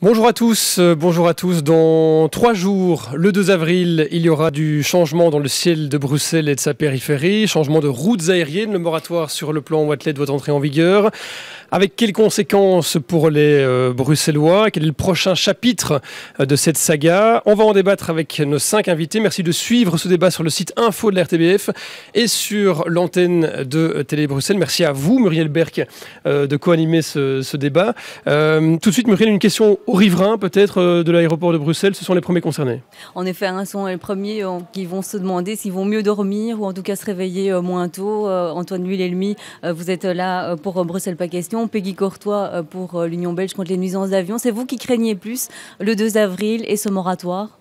Bonjour à tous, bonjour à tous. Dans 3 jours, le 2 avril, il y aura du changement dans le ciel de Bruxelles et de sa périphérie, changement de routes aériennes. Le moratoire sur le plan Wathelet doit entrer en vigueur. Avec quelles conséquences pour les Bruxellois? Quel est le prochain chapitre de cette saga? On va en débattre avec nos 5 invités. Merci de suivre ce débat sur le site info de la RTBF et sur l'antenne de Télé Bruxelles. Merci à vous, Muriel Berck, de co-animer ce débat. Tout de suite, Muriel, une question aux riverains, peut-être, de l'aéroport de Bruxelles. Ce sont les premiers concernés. En effet, ce sont les premiers qui vont se demander s'ils vont mieux dormir ou en tout cas se réveiller moins tôt. Antoine Vuillelmy, vous êtes là pour Bruxelles Pas Question. Peggy Courtois pour l'Union belge contre les nuisances d'avion. C'est vous qui craignez plus le 2 avril et ce moratoire?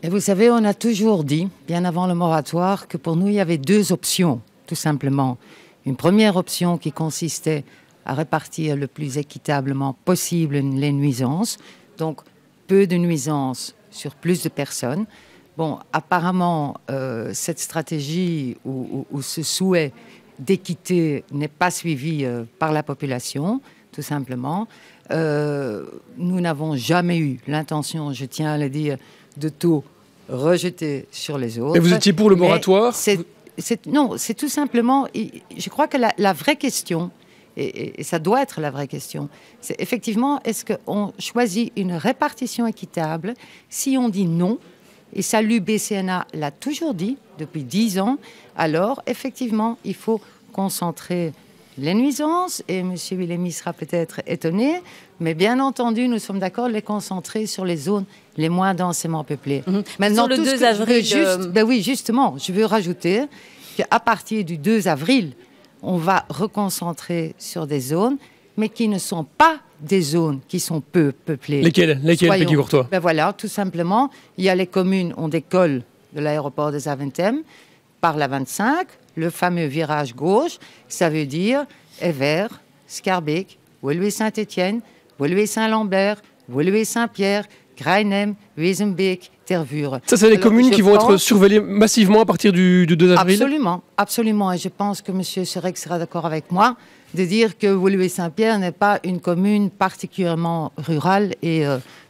Et vous savez, on a toujours dit, bien avant le moratoire, que pour nous, il y avait 2 options, tout simplement. Une première option qui consistait à répartir le plus équitablement possible les nuisances, donc peu de nuisances sur plus de personnes. Bon, apparemment, cette stratégie ou ce souhait d'équité n'est pas suivi par la population, tout simplement. Nous n'avons jamais eu l'intention, je tiens à le dire, de tout rejeter sur les autres. Et vous étiez pour le moratoire? Non, c'est tout simplement... Je crois que la vraie question, et ça doit être la vraie question, c'est effectivement, est-ce qu'on choisit une répartition équitable? Si on dit non, et ça l'UBCNA l'a toujours dit depuis 10 ans, alors effectivement, il faut concentrer les nuisances, et M. Vuillelmy sera peut-être étonné, mais bien entendu, nous sommes d'accord de les concentrer sur les zones les moins densément peuplées. Maintenant, sur le 2 avril... oui, justement, je veux rajouter qu'à partir du 2 avril, on va reconcentrer sur des zones, mais qui ne sont pas des zones qui sont peu peuplées. Lesquelles, Peggy Courtois? Voilà, tout simplement, il y a les communes, on décolle de l'aéroport de Zaventem par la 25, le fameux virage gauche, ça veut dire Evere, Schaerbeek, Woluwe-Saint-Étienne, Woluwe-Saint-Lambert, Woluwe-Saint-Pierre, Grainem, Wezenbeek, Tervuren. Ça, c'est les communes qui vont être surveillées massivement à partir du 2 avril? Absolument, absolument. Et je pense que M. Serek sera d'accord avec moi de dire que Woluwe-Saint-Pierre n'est pas une commune particulièrement rurale et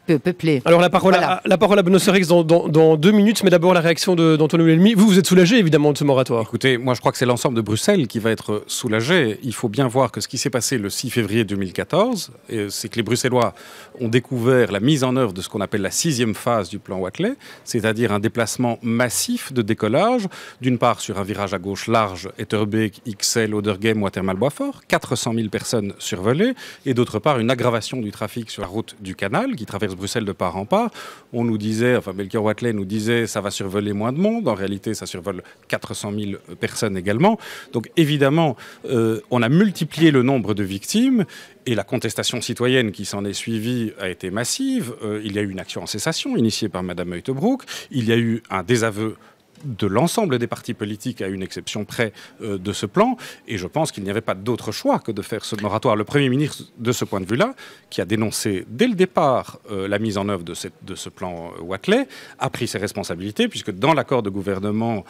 peu peuplée. Alors la parole à Benoît Serek dans 2 minutes, mais d'abord la réaction d'Antoine Vuillelmy. Vous êtes soulagé évidemment de ce moratoire? Écoutez, moi je crois que c'est l'ensemble de Bruxelles qui va être soulagé. Il faut bien voir que ce qui s'est passé le 6 février 2014, c'est que les Bruxellois ont découvert la mise en œuvre de ce qu'on appelle la 6e phase du plan Wathelet, c'est-à-dire un déplacement massif de décollage, d'une part sur un virage à gauche large, Etterbeek, Ixelles, Oderghem, Watermal-Boisfort, 400 000 personnes survolées, et d'autre part une aggravation du trafic sur la route du Canal qui traverse Bruxelles de part en part. On nous disait, enfin Melchior Wathelet nous disait, ça va survoler moins de monde. En réalité, ça survole 400 000 personnes également. Donc évidemment, on a multiplié le nombre de victimes et la contestation citoyenne qui s'en est suivie a été massive. Il y a eu une action en cessation initiée par Mme Uijtebroek. Il y a eu un désaveu de l'ensemble des partis politiques, à une exception près de ce plan. Et je pense qu'il n'y avait pas d'autre choix que de faire ce moratoire. Le Premier ministre, de ce point de vue-là, qui a dénoncé dès le départ la mise en œuvre de ce plan Wathelet, a pris ses responsabilités, puisque dans l'accord de gouvernement,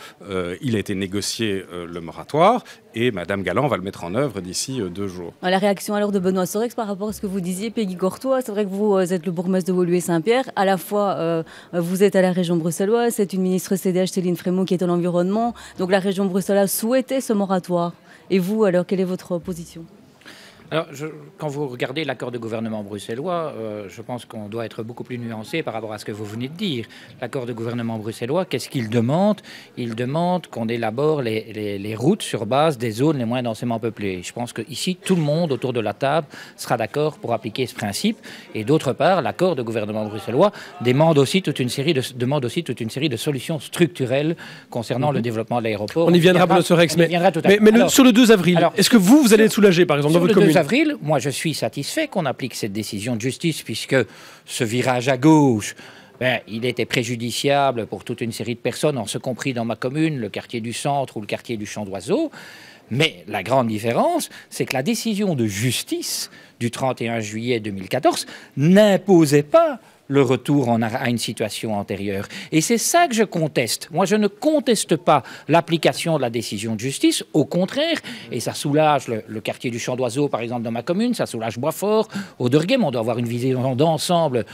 il a été négocié le moratoire, et Mme Galland va le mettre en œuvre d'ici 2 jours. La réaction alors de Benoît Serek par rapport à ce que vous disiez, Peggy Courtois, c'est vrai que vous êtes le bourgmestre de Woluwe-Saint-Pierre, à la fois vous êtes à la région bruxelloise, c'est une ministre CDH, Céline Frémaux, qui est à l'environnement, donc la région bruxelloise souhaitait ce moratoire. Et vous, alors, quelle est votre position? Alors, quand vous regardez l'accord de gouvernement bruxellois, je pense qu'on doit être beaucoup plus nuancé par rapport à ce que vous venez de dire. L'accord de gouvernement bruxellois, qu'est-ce qu'il demande? Il demande qu'on élabore les routes sur base des zones les moins densément peuplées. Je pense qu'ici, tout le monde autour de la table sera d'accord pour appliquer ce principe. Et d'autre part, l'accord de gouvernement bruxellois demande aussi toute une série de solutions structurelles concernant le développement de l'aéroport. On y viendra, Benoît Serek, mais sur le 2 avril, est-ce que vous allez être soulagé, par exemple, dans votre commune? Avril, moi je suis satisfait qu'on applique cette décision de justice, puisque ce virage à gauche, il était préjudiciable pour toute une série de personnes, en ce compris dans ma commune, le quartier du Centre ou le quartier du Champ d'Oiseau. Mais la grande différence, c'est que la décision de justice du 31 juillet 2014 n'imposait pas le retour à une situation antérieure. Et c'est ça que je conteste. Moi, je ne conteste pas l'application de la décision de justice, au contraire, et ça soulage le quartier du Champ d'Oiseau, par exemple, dans ma commune, ça soulage Boisfort, Auderghem, on doit avoir une vision d'ensemble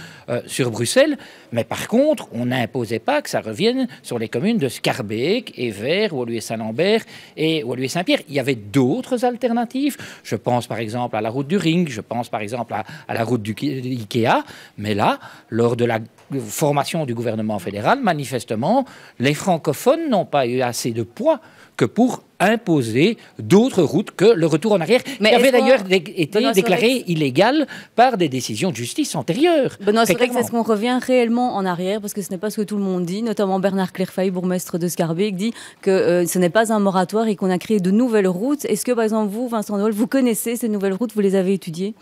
sur Bruxelles, mais par contre, on n'imposait pas que ça revienne sur les communes de Scarbeek, Evere, Woluwe-Saint-Lambert et Woluwe-Saint-Pierre. Il y avait d'autres alternatives. Je pense par exemple à la route du Ring, je pense par exemple à la route d'Ikea, mais là, lors de la formation du gouvernement fédéral, manifestement, les francophones n'ont pas eu assez de poids que pour imposer d'autres routes que le retour en arrière, qui avait d'ailleurs été déclaré illégal par des décisions de justice antérieures. Benoît Sorex, est-ce qu'on revient réellement en arrière? Parce que ce n'est pas ce que tout le monde dit, notamment Bernard Clairfaille, bourgmestre de Scarbeek, dit que ce n'est pas un moratoire et qu'on a créé de nouvelles routes. Est-ce que, par exemple, vous, Vincent Noël, vous connaissez ces nouvelles routes, vous les avez étudiées?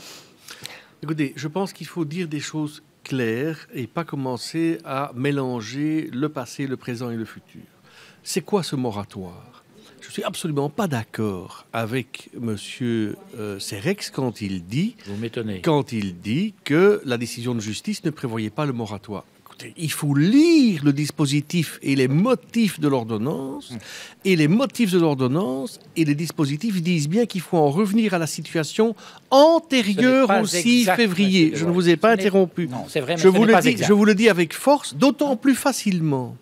Écoutez, je pense qu'il faut dire des choses claires et pas commencer à mélanger le passé, le présent et le futur. C'est quoi ce moratoire? Je suis absolument pas d'accord avec Monsieur Serex quand il dit que la décision de justice ne prévoyait pas le moratoire. Écoutez, il faut lire le dispositif et les motifs de l'ordonnance, et les motifs de l'ordonnance et les dispositifs disent bien qu'il faut en revenir à la situation antérieure au 6 février. Je ne vous ai pas interrompu. Non, c'est vrai, mais je vous le dis avec force, d'autant plus facilement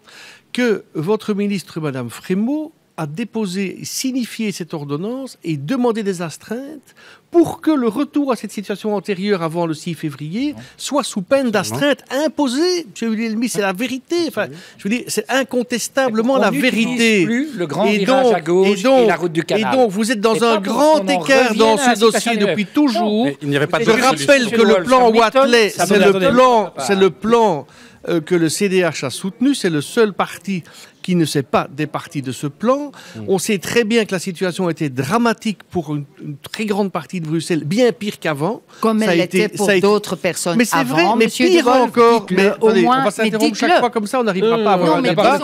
que votre ministre, Madame Frémaux, a déposé, signifié cette ordonnance et demandé des astreintes pour que le retour à cette situation antérieure avant le 6 février soit sous peine d'astreinte imposée. M. Wilhelmy, c'est la vérité. Enfin, je veux dire, c'est incontestablement la vérité. Plus le grand virage à gauche et la route du canal. Et donc, vous êtes dans un grand écart dans ce dossier depuis toujours. Je rappelle que le plan Watley, c'est le plan que le CDH a soutenu. C'est le seul parti qui ne s'est pas départi de ce plan. On sait très bien que la situation était dramatique pour une très grande partie de Bruxelles, bien pire qu'avant. Comme elle l'était pour d'autres personnes mais c'est avant. vrai, mais Monsieur pire Devolve, encore. Mais attendez, moins, on va s'interrompre chaque fois comme ça, on n'arrivera pas à avoir un débat.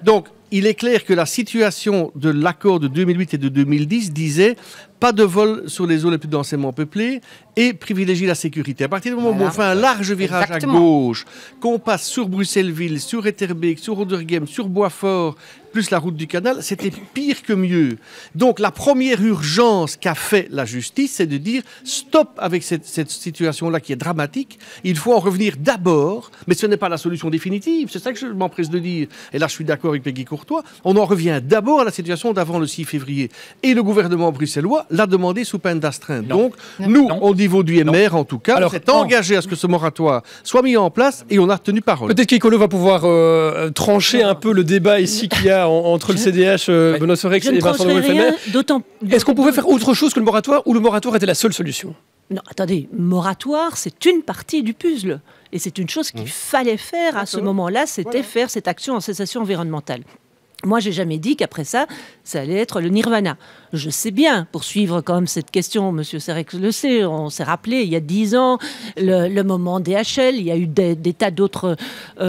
Donc, il est clair que la situation de l'accord de 2008 et de 2010 disait pas de vol sur les zones les plus densément peuplées et privilégier la sécurité. À partir du moment où on fait un large virage à gauche, qu'on passe sur Bruxelles-Ville, sur Etterbeek, sur Auderghem, sur Boisfort, plus la route du canal, c'était pire que mieux. Donc la première urgence qu'a fait la justice, c'est de dire stop avec cette situation-là qui est dramatique. Il faut en revenir d'abord, mais ce n'est pas la solution définitive. C'est ça que je m'empresse de dire. Et là, je suis d'accord avec Peggy Courtois. On en revient d'abord à la situation d'avant le 6 février. Et le gouvernement bruxellois l'a demandé sous peine d'astreinte. Donc, nous, au niveau du MR, en tout cas, on s'est engagé à ce que ce moratoire soit mis en place et on a tenu parole. Peut-être qu'Ecolo va pouvoir trancher un peu le débat ici qu'il y a entre le CDH, Benoît Sorex et Vincent Noël. Est-ce qu'on pouvait faire autre chose que le moratoire ou le moratoire était la seule solution? Non, attendez, moratoire, c'est une partie du puzzle. Et c'est une chose qu'il fallait faire à ce moment-là, c'était faire cette action en cessation environnementale. Moi, j'ai jamais dit qu'après ça, ça allait être le nirvana. Je sais bien, pour suivre quand même cette question, Monsieur Serex le sait, on s'est rappelé, il y a 10 ans, le moment DHL, il y a eu des tas d'autres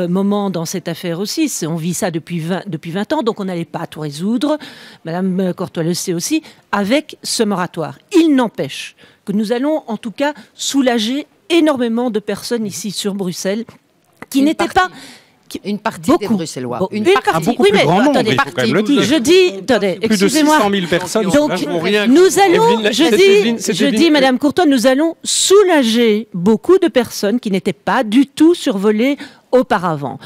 moments dans cette affaire aussi. On vit ça depuis 20 ans, donc on n'allait pas tout résoudre. Madame Courtois le sait aussi, avec ce moratoire. Il n'empêche que nous allons en tout cas soulager énormément de personnes ici sur Bruxelles qui n'étaient pas... Une partie beaucoup. Des Bruxellois. Bon, une partie, beaucoup plus grand nombre, attendez, il faut quand même le dire. Je dis, attendez, plus de excusez-moi. 600 000 personnes. Donc, nous allons, je dis, Madame Courtois, nous allons soulager beaucoup de personnes qui n'étaient pas du tout survolées auparavant.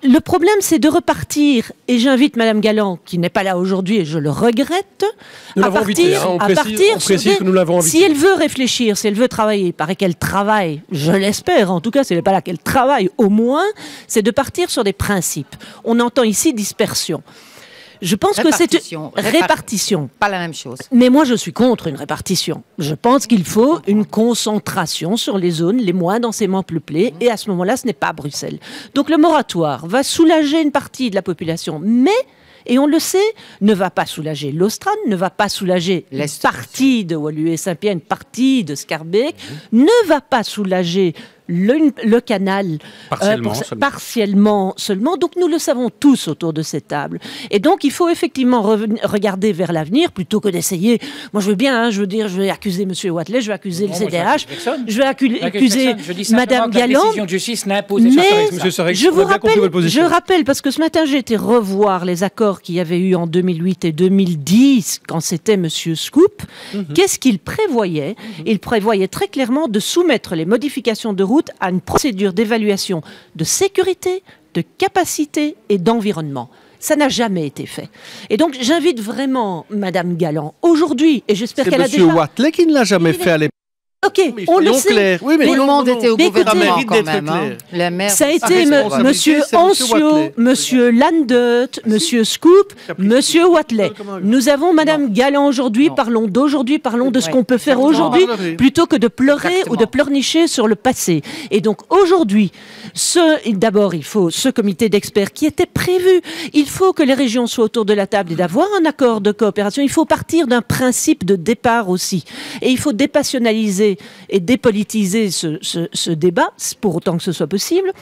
Le problème, c'est de repartir, et j'invite Madame Galland, qui n'est pas là aujourd'hui, et je le regrette, à partir, si elle veut réfléchir, si elle veut travailler, il paraît qu'elle travaille, je l'espère, en tout cas, si elle n'est pas là, qu'elle travaille au moins, c'est de partir sur des principes. On entend ici dispersion. Je pense que c'est une répartition. Pas la même chose. Mais moi, je suis contre une répartition. Je pense qu'il faut une concentration sur les zones les moins densément peuplées. Et à ce moment-là, ce n'est pas Bruxelles. Donc le moratoire va soulager une partie de la population. Mais, et on le sait, ne va pas soulager l'Austrane, ne va pas soulager une partie de Woluwe-Saint-Pierre, une partie de Scarbeek, ne va pas soulager le canal partiellement seulement. Donc nous le savons tous autour de cette table. Et donc il faut effectivement regarder vers l'avenir plutôt que d'essayer. Moi je veux bien, je vais accuser M. Wathelet, je vais accuser le CDH, je vais accuser Mme Galland. Mais je rappelle, parce que ce matin j'ai été revoir les accords qu'il y avait eu en 2008 et 2010 quand c'était M. Scoop. Qu'est-ce qu'il prévoyait? Il prévoyait très clairement de soumettre les modifications de route à une procédure d'évaluation de sécurité, de capacité et d'environnement. Ça n'a jamais été fait. Et donc, j'invite vraiment Madame Galland, aujourd'hui, et j'espère qu'elle a déjà... C'est M. Wathelet qui ne l'a jamais fait à l'époque. Ok, on le sait. Oui, mais tout le monde était au gouvernement quand même. Hein. Ça a été Monsieur Ancio, Monsieur Landert, Monsieur Scoop, Monsieur Wathelet. Nous avons Madame Galland aujourd'hui. Parlons d'aujourd'hui, parlons de ce qu'on peut faire aujourd'hui, plutôt que de pleurer ou de pleurnicher sur le passé. Et donc aujourd'hui, d'abord, il faut ce comité d'experts qui était prévu. Il faut que les régions soient autour de la table et d'avoir un accord de coopération. Il faut partir d'un principe de départ aussi. Et il faut dépassionnaliser et dépolitiser ce débat, pour autant que ce soit possible.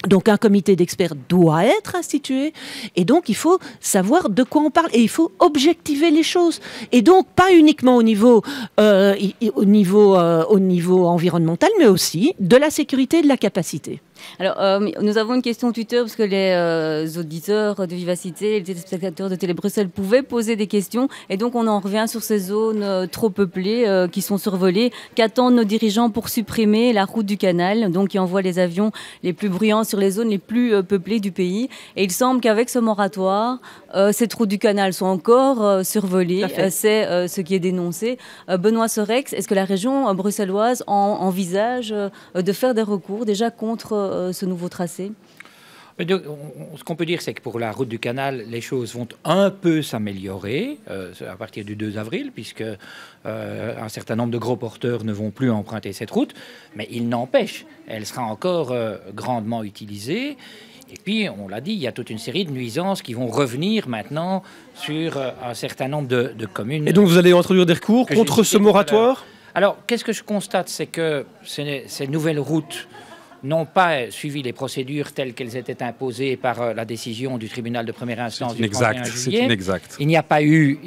Donc un comité d'experts doit être institué et donc il faut savoir de quoi on parle et il faut objectiver les choses. Et donc pas uniquement au niveau environnemental, mais aussi de la sécurité et de la capacité. Alors, nous avons une question Twitter parce que les auditeurs de Vivacité, les téléspectateurs de Télé Bruxelles pouvaient poser des questions et donc on en revient sur ces zones trop peuplées qui sont survolées. Qu'attendent nos dirigeants pour supprimer la route du canal, donc qui envoie les avions les plus bruyants sur les zones les plus peuplées du pays? Et il semble qu'avec ce moratoire, cette route du canal sont encore survolées. C'est ce qui est dénoncé. Benoît Sorex, est-ce que la région bruxelloise envisage de faire des recours déjà contre ce nouveau tracé? Ce qu'on peut dire, c'est que pour la route du canal, les choses vont un peu s'améliorer à partir du 2 avril, puisque un certain nombre de gros porteurs ne vont plus emprunter cette route. Mais il n'empêche, elle sera encore grandement utilisée. Et puis, on l'a dit, il y a toute une série de nuisances qui vont revenir maintenant sur un certain nombre de communes. Et donc, vous allez introduire des recours contre ce moratoire? Alors, qu'est-ce que je constate? C'est que ces nouvelles routes n'ont pas suivi les procédures telles qu'elles étaient imposées par la décision du tribunal de première instance du 31 juillet. C'est inexact. Il n'y a pas eu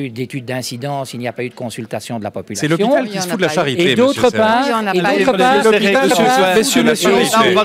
d'étude d'incidence, il n'y a pas eu de consultation de la population. C'est l'hôpital qui se fout de la charité. Et d'autre part, on va le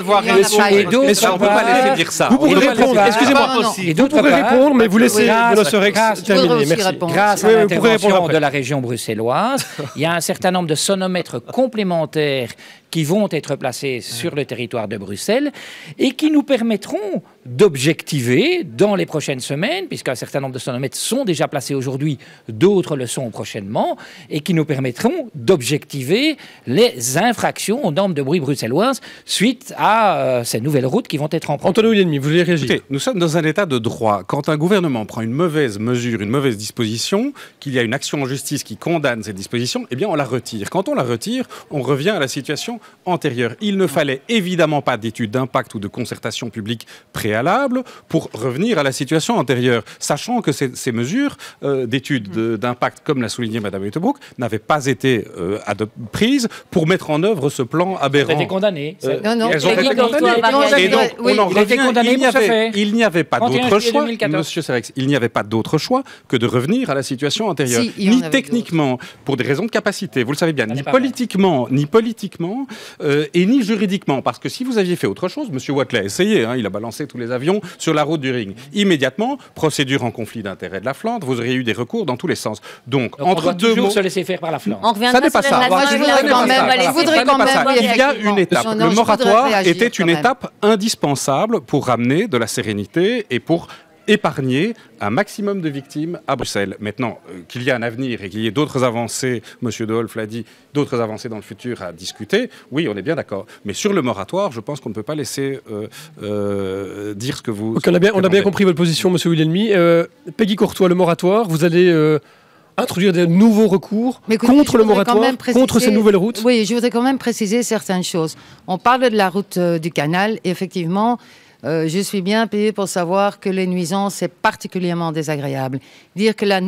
voir. On ne peut pas laisser dire ça. Vous pourrez répondre, excusez-moi. Vous pourrez répondre, mais vous laissez Benoît Sorex terminer. Merci. Grâce à l'intervention de la région bruxelloise, il y a un certain nombre de sonomètres complémentaires qui vont être placés sur le territoire de Bruxelles et qui nous permettront d'objectiver dans les prochaines semaines, puisqu'un certain nombre de sonomètres sont déjà placés aujourd'hui, d'autres le sont prochainement, et qui nous permettront d'objectiver les infractions aux normes de bruit bruxelloises suite à ces nouvelles routes qui vont être empruntées. Antoine Oulielmi, vous voulez réagir? Écoutez, nous sommes dans un état de droit. Quand un gouvernement prend une mauvaise mesure, une mauvaise disposition, qu'il y a une action en justice qui condamne cette disposition, eh bien on la retire. Quand on la retire, on revient à la situation antérieure. Il ne fallait évidemment pas d'études d'impact ou de concertation publique préalable pour revenir à la situation antérieure, sachant que ces mesures d'études d'impact, comme l'a souligné Mme Uttebroek, n'avaient pas été prises pour mettre en œuvre ce plan aberrant. Elles ont été condamnées. Non, elles ont été condamnées. Et donc, on en revient. Il n'y avait pas d'autre choix, Monsieur Sorex, il n'y avait pas d'autre choix que de revenir à la situation antérieure. Ni techniquement, pour des raisons de capacité, vous le savez bien, ni politiquement, et ni juridiquement. Parce que si vous aviez fait autre chose, M. Wathelet a essayé, il a balancé tous les avions sur la route du Ring. Immédiatement, procédure en conflit d'intérêts de la Flandre, vous auriez eu des recours dans tous les sens. Donc entre deux mots, se laisser faire par la Flandre. Ça n'est pas ça. Il y a une étape. Le moratoire était une étape indispensable pour ramener de la sérénité et pour épargner un maximum de victimes à Bruxelles. Maintenant, qu'il y ait un avenir et qu'il y ait d'autres avancées, M. Deholf l'a dit, d'autres avancées dans le futur à discuter, oui, on est bien d'accord. Mais sur le moratoire, je pense qu'on ne peut pas laisser dire ce que vous... Okay, on a bien compris votre position, M. Oulielmi. Peggy Courtois, le moratoire, vous allez... introduire des nouveaux recours contre le moratoire, contre ces nouvelles routes? Oui, je voudrais quand même préciser certaines choses. On parle de la route du canal, et effectivement, Je suis bien payée pour savoir que les nuisances, c'est particulièrement désagréable. Dire que la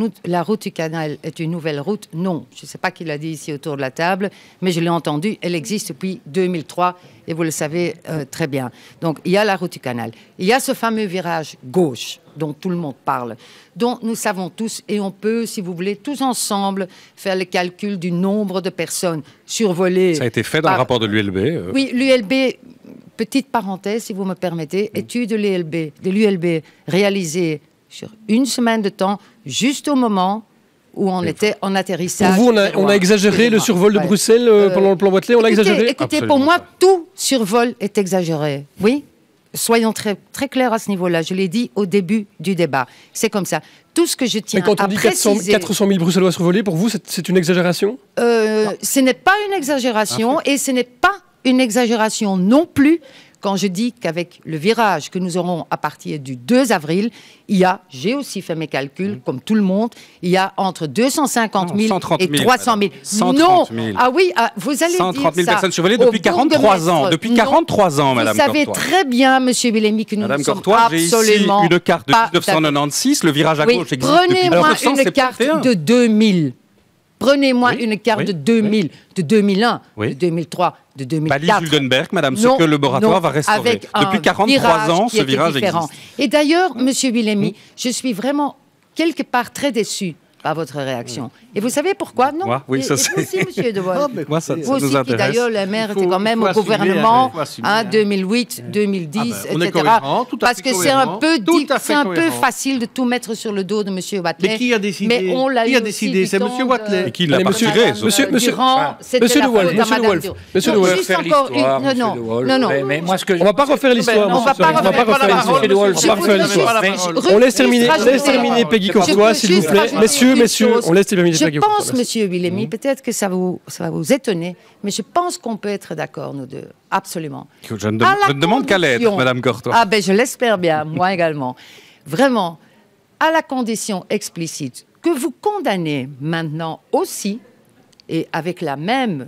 route du canal est une nouvelle route, non. Je ne sais pas qui l'a dit ici autour de la table, mais je l'ai entendu. Elle existe depuis 2003 et vous le savez très bien. Donc, il y a la route du canal. Il y a ce fameux virage gauche dont tout le monde parle, dont nous savons tous, et on peut, si vous voulez, tous ensemble faire le calcul du nombre de personnes survolées. Ça a été fait dans le rapport de l'ULB. Oui, l'ULB... Petite parenthèse, si vous me permettez, étude de l'ULB réalisée sur une semaine de temps, juste au moment où on était en atterrissage. Pour vous, on a exagéré le survol de Bruxelles pendant le plan Wathelet, on l'a exagéré? Écoutez, pour moi, tout survol est exagéré. Oui, soyons très, très clairs à ce niveau-là. Je l'ai dit au début du débat. C'est comme ça. Tout ce que je tiens à préciser... Mais quand on dit 400 000 Bruxellois survolés, pour vous, c'est une exagération? Ce n'est pas une exagération et ce n'est pas une exagération non plus quand je dis qu'avec le virage que nous aurons à partir du 2 avril, il y a, j'ai aussi fait mes calculs, comme tout le monde, il y a entre 250 000 et 300 000. 130 000. Ah oui, vous allez 130 000 dire ça personnes survolées depuis 43 ans. Depuis 43 ans, Madame Courtois. Vous savez très bien, Monsieur Willemie, que nous Madame ne sommes Courtois, j'ai ici absolument une carte de 1996, le virage à gauche existe depuis Prenez-moi une carte de 2000. Prenez-moi une carte de 2000, de 2001, de 2003, de 2004. Bali-Juldenberg, Madame, ce que le moratoire va restaurer. Depuis 43 ans, ce virage existe. Et d'ailleurs, Monsieur Willemie, je suis vraiment quelque part très déçue par votre réaction. Et vous savez pourquoi? Non. Moi, oui, ça c'est. Vous aussi, Monsieur De Waal. Moi, ça vous aussi, nous intéresse. D'ailleurs, le maire était quand même au gouvernement, 2008, 2010, etc. Parce que c'est un peu facile de tout mettre sur le dos de Monsieur Wathelet. Mais qui a décidé? Mais on l'a eu décidé? C'est Monsieur Wathelet. Et qui l'a pas tiré? Monsieur De Waal, Monsieur De Waal. Faire l'histoire, non. Mais moi, ce que on va pas refaire l'histoire. On va pas refaire l'histoire. On laisse terminer Peggy Courtois, s'il vous plaît. Messieurs, on laisse terminer Peggy Courtois. Je pense, Monsieur Willemie, peut-être que ça va vous étonner, mais je pense qu'on peut être d'accord, nous deux. Absolument. Je ne demande qu'à l'être, Madame Courtois. Ah ben, je l'espère bien, moi également. Vraiment, à la condition explicite que vous condamnez maintenant aussi, et avec la même,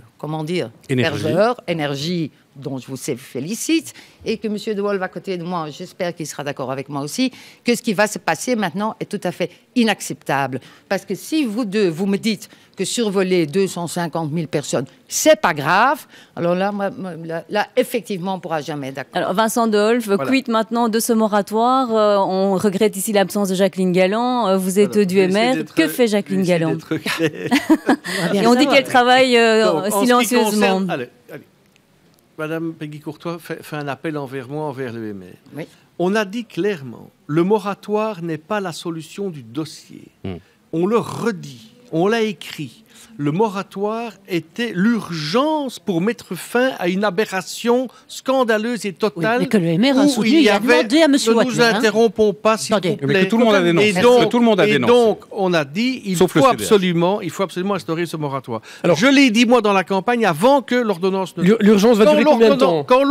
ferveur, énergie dont je vous félicite, et que M. De Waal va à côté de moi, j'espère qu'il sera d'accord avec moi aussi, que ce qui va se passer maintenant est tout à fait inacceptable. Parce que si vous deux, vous me dites que survoler 250 000 personnes, c'est pas grave, alors là, effectivement, on ne pourra jamais d'accord. Alors, Vincent Dolf, quid maintenant de ce moratoire? On regrette ici l'absence de Jacqueline Galland. Vous êtes du MR. Que fait Jacqueline Galland? Et on dit qu'elle travaille silencieusement. Allez. Madame Peggy Courtois fait un appel envers moi, envers le MR. Oui. On a dit clairement, le moratoire n'est pas la solution du dossier. On le redit, on l'a écrit. Le moratoire était l'urgence pour mettre fin à une aberration scandaleuse et totale. Oui, mais que le MR a soutenu, il a demandé à M. Wathelet. Ne nous interrompons pas, s'il vous plaît. Mais que tout le monde a dénoncé. Et donc, on a dit, il faut absolument instaurer ce moratoire. Alors, je l'ai dit, moi, dans la campagne, avant que l'ordonnance ne... L'urgence va durer combien de temps? Quand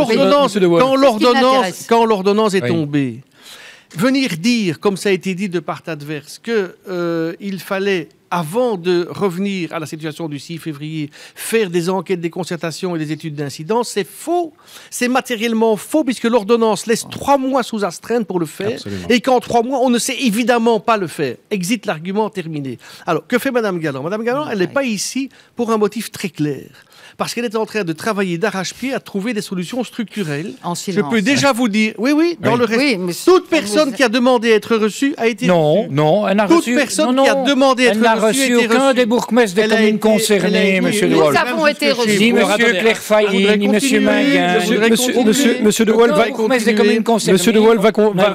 l'ordonnance est tombée, venir dire, comme ça a été dit de part adverse, qu'il fallait, avant de revenir à la situation du 6 février, faire des enquêtes, des concertations et des études d'incidence, c'est faux. C'est matériellement faux, puisque l'ordonnance laisse 3 mois sous astreinte pour le faire. Absolument. Et qu'en 3 mois, on ne sait évidemment pas le faire. Exit l'argument, terminé. Alors, que fait Mme Galland? Mme Galland, elle n'est pas ici pour un motif très clair. Parce qu'elle est en train de travailler d'arrache-pied à trouver des solutions structurelles. En silence. Je peux déjà vous dire, dans le reste, toute personne qui a demandé à être reçue a été reçue. Non, elle n'a reçu. Toute personne qui a demandé à être reçue a été reçue. Aucun des bourgmestres des communes concernées, M. De Waal. Nous avons été reçus. Ni M. Claire-Failly, ni M. Minguin. Monsieur De Waal va continuer.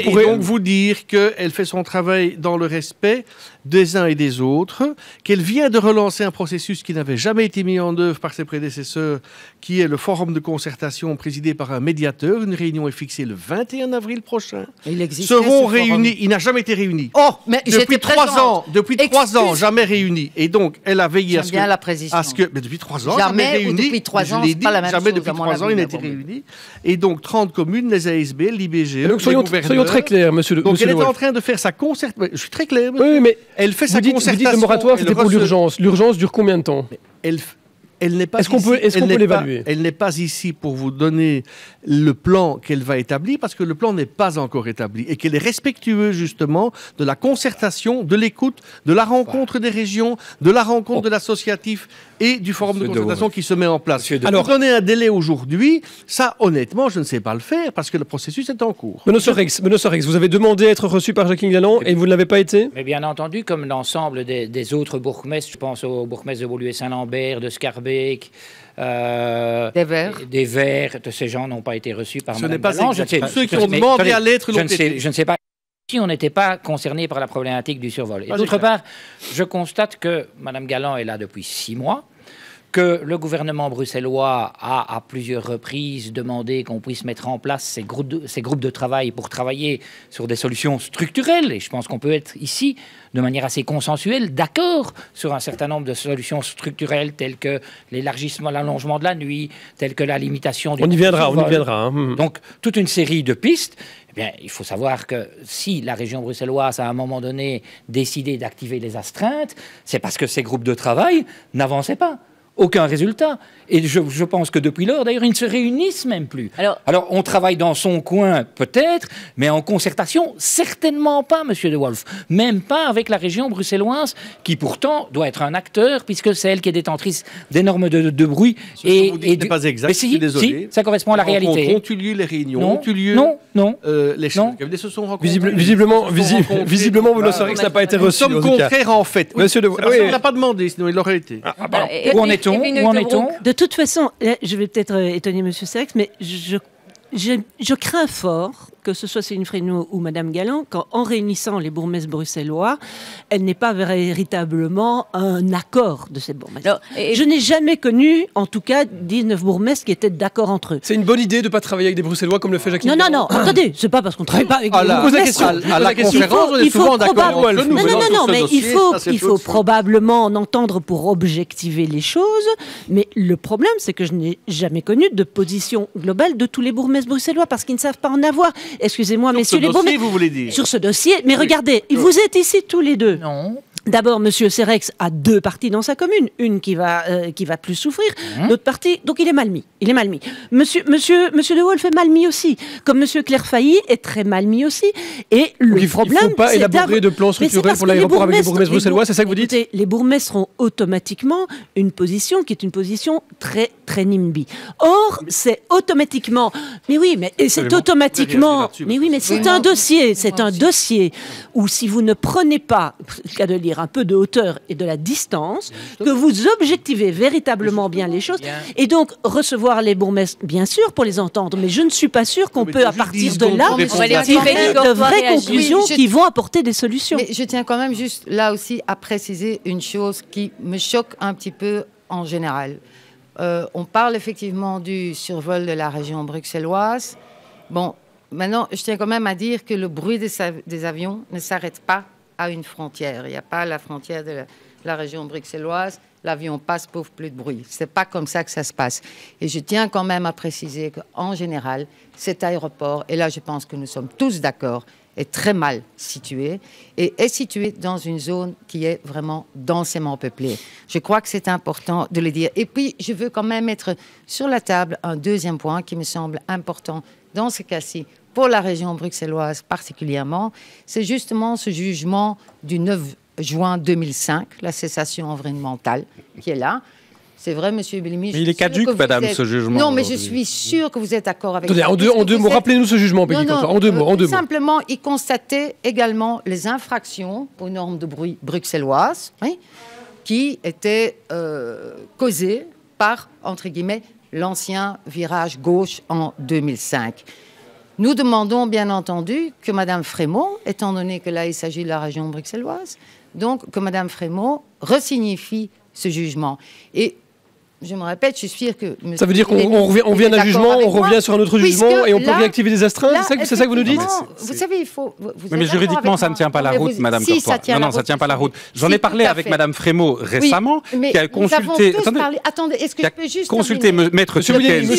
Vous pourrez donc vous dire qu'elle fait son travail dans le respect des uns et des autres, qu'elle vient de relancer un processus qui n'avait jamais été mis en œuvre par ses prédécesseurs, qui est le forum de concertation présidé par un médiateur. Une réunion est fixée le 21 avril prochain. Seront réunis. Il n'a jamais été réuni. Oh, mais depuis 3 ans. Depuis 3 ans, jamais réuni. Et donc, elle a veillé à ce que. Mais depuis 3 ans, jamais réuni. Depuis 3 ans, c'est pas la même chose. Jamais depuis 3 ans, il n'a été réuni. Et donc, 30 communes, les ASBL, l'IBGE. Donc, soyons très clairs, monsieur. Donc, elle est en train de faire sa concertation. Je suis très clair. Oui, mais elle fait sa concertation. Vous dites le moratoire, c'était pour l'urgence. L'urgence dure combien de temps? Elle Est-ce qu'on peut l'évaluer? Elle n'est pas ici pour vous donner le plan qu'elle va établir, parce que le plan n'est pas encore établi et qu'elle est respectueuse justement de la concertation, de l'écoute, de la rencontre des régions, de la rencontre de l'associatif et du forum de concertation qui se met en place. Alors, donner un délai aujourd'hui, ça honnêtement, je ne sais pas le faire parce que le processus est en cours. Benoît Sorex, vous avez demandé à être reçu par Jacqueline Galland et vous ne l'avez pas été? Mais bien entendu, comme l'ensemble des autres bourgmestres, je pense aux bourgmestres de Woluwe-Saint-Lambert, de Scarbeck, des Verts, de ces gens n'ont pas été reçus par Mme Galland. Ceux qui ont demandé à l'être l'ont été. Je ne sais pas si on n'était pas concerné par la problématique du survol. Et d'autre part, je constate que Mme Galland est là depuis 6 mois, que le gouvernement bruxellois a à plusieurs reprises demandé qu'on puisse mettre en place ces groupes de travail pour travailler sur des solutions structurelles. Et je pense qu'on peut être ici, de manière assez consensuelle, d'accord sur un certain nombre de solutions structurelles telles que l'élargissement, l'allongement de la nuit, telles que la limitation du... On y viendra. Hein. Donc, toute une série de pistes. Eh bien, il faut savoir que si la région bruxelloise a à un moment donné décidé d'activer les astreintes, c'est parce que ces groupes de travail n'avançaient pas. Aucun résultat. Et je pense que depuis lors, d'ailleurs, ils ne se réunissent même plus. Alors, on travaille dans son coin, peut-être, mais en concertation, certainement pas, Monsieur De Wolf. Même pas avec la région bruxelloise, qui pourtant doit être un acteur, puisque c'est elle qui est détentrice des normes de bruit. Ce vous dites n'est pas exact, je suis désolé. Si, ça correspond à la réalité. Ont eu lieu les réunions, ont eu lieu... Non. Les chefs de cabinet se sont rencontrés. Visiblement, Benoît Sorex n'a pas été reçu. Nous sommes contraires, en fait. Monsieur De Wolf, on n'a pas demandé, sinon il aurait été. Où en est-on? De toute façon, je vais peut-être étonner M. Serex, mais je crains fort que ce soit Céline Fresneau ou Mme Galland, qu'en réunissant les bourgmestres bruxellois, elle n'est pas véritablement un accord de ces bourgmestres. Je n'ai jamais connu, en tout cas, 19 bourgmestres qui étaient d'accord entre eux. C'est une bonne idée de ne pas travailler avec des Bruxellois comme le fait Jacqueline Galland. Non, attendez, c'est pas parce qu'on ne travaille pas avec des bourgmestres. À la conférence, on est souvent d'accord entre nous. Non, mais il faut probablement en entendre pour objectiver les choses, mais le problème, c'est que je n'ai jamais connu de position globale de tous les bourgmestres bruxellois, parce qu'ils ne savent pas en avoir. Excusez-moi, messieurs les bourgmestres. Vous voulez dire. Sur ce dossier, mais regardez, vous êtes ici tous les deux. Non. D'abord, M. Serex a 2 parties dans sa commune. Une qui va plus souffrir, l'autre partie, donc il est mal mis. Monsieur De Wolf est mal mis aussi. Comme M. Claire-Failly est très mal mis aussi. Et le problème, il ne faut pas élaborer de plan structurel pour l'aéroport avec les bourgmestres bruxellois, c'est ça que vous dites? Écoutez, les bourgmestres ont automatiquement une position qui est une position très, très NIMBY. Or, c'est automatiquement... Mais oui, mais c'est automatiquement... Mais oui, mais c'est un dossier. C'est un dossier où si vous ne prenez pas, le cas de lire, un peu de hauteur et de la distance, que vous objectivez véritablement bien les choses, et donc recevoir les bourgmestres, bien sûr, pour les entendre, mais je ne suis pas sûre qu'on peut, à partir de là, tirer de vraies conclusions qui vont apporter des solutions. Mais je tiens quand même juste, là aussi, à préciser une chose qui me choque un petit peu en général. On parle effectivement du survol de la région bruxelloise. Bon, maintenant, je tiens quand même à dire que le bruit des avions ne s'arrête pas à une frontière. Il n'y a pas la frontière de la région bruxelloise. L'avion passe, pauvre, plus de bruit. Ce n'est pas comme ça que ça se passe. Et je tiens quand même à préciser qu'en général, cet aéroport, et là je pense que nous sommes tous d'accord, est très mal situé et est situé dans une zone qui est vraiment densément peuplée. Je crois que c'est important de le dire. Et puis, je veux quand même mettre sur la table un deuxième point qui me semble important dans ce cas-ci, pour la région bruxelloise particulièrement, c'est justement ce jugement du 9 juin 2005, la cessation environnementale, qui est là. C'est vrai, monsieur Bellamy. Mais il est caduque, madame, ce jugement. Non, mais je suis sûre que vous êtes d'accord avec... Attendez, en deux mots, rappelez-nous ce jugement, Peggy. En deux mots. Simplement, il constatait également les infractions aux normes de bruit bruxelloises, qui étaient causées par, entre guillemets, l'ancien virage gauche en 2005. Nous demandons bien entendu que Mme Frémaux, étant donné que là il s'agit de la région bruxelloise, donc que Mme Frémaux resignifie ce jugement. Et je me répète, je suis sûre que... Ça veut dire qu'on revient d'un jugement, on revient sur un autre jugement et on peut réactiver des astreintes, c'est ça que vous nous dites? Vous savez, il faut... Mais juridiquement, ça ne tient pas la route, Madame Courtois. Non, ça ne tient pas la route. J'en ai parlé avec Madame Frémaux récemment, qui a consulté... Attendez, est-ce que je peux juste... Consulter Maître Turquel.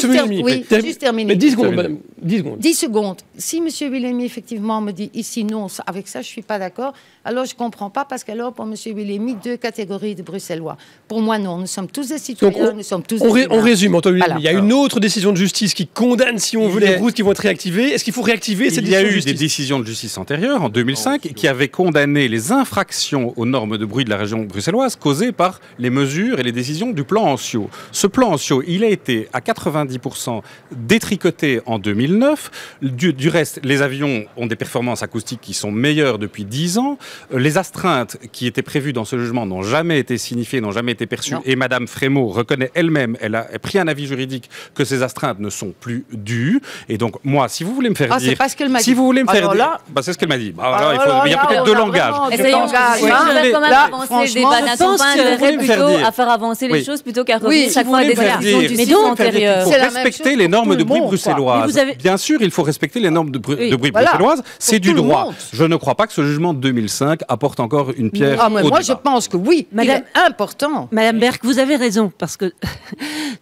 Oui, juste terminer. 10 secondes, Madame. 10 secondes. Si M. Wilhelmy, effectivement, me dit ici non, avec ça, je ne suis pas d'accord, alors je ne comprends pas, parce qu'alors, pour M. Wilhelmy, 2 catégories de Bruxellois. Pour moi, non. Nous sommes tous des citoyens. nous sommes tous on résume, Antoine. Voilà. Il y a une autre décision de justice qui condamne, si on veut, les routes qui vont être réactivées. Est-ce qu'il faut réactiver cette décision de justice ? Il y a eu des décisions de justice antérieures, en 2005, qui avaient condamné les infractions aux normes de bruit de la région bruxelloise causées par les mesures et les décisions du plan Ancio. Ce plan Ancio, il a été à 90% détricoté en 2009. Du reste, les avions ont des performances acoustiques qui sont meilleures depuis 10 ans. Les astreintes qui étaient prévues dans ce jugement n'ont jamais été signifiées, n'ont jamais été perçues. Non. Et Madame Frémaux reconnaît elle-même, elle a pris un avis juridique que ces astreintes ne sont plus dues. Et donc, moi, si vous voulez me faire dire... c'est pas ce qu'elle m'a dit. Si vous voulez me faire dire... là... c'est ce qu'elle m'a dit. Il y a peut-être deux langages. Essayons quand même avancer le débat. N'attends pas intérêt plutôt à faire avancer les choses plutôt qu'à revenir chaque fois à des décisions de justice antérieures. Il faut respecter les normes de bruit bruxelloises. Bien sûr, il faut respecter les normes de bruit bruxelloises. C'est du droit. Je ne crois pas que ce jugement de 2005 apporte encore une pierre au débat. Moi, je pense que oui, il est important. Madame Berck, vous avez raison, parce que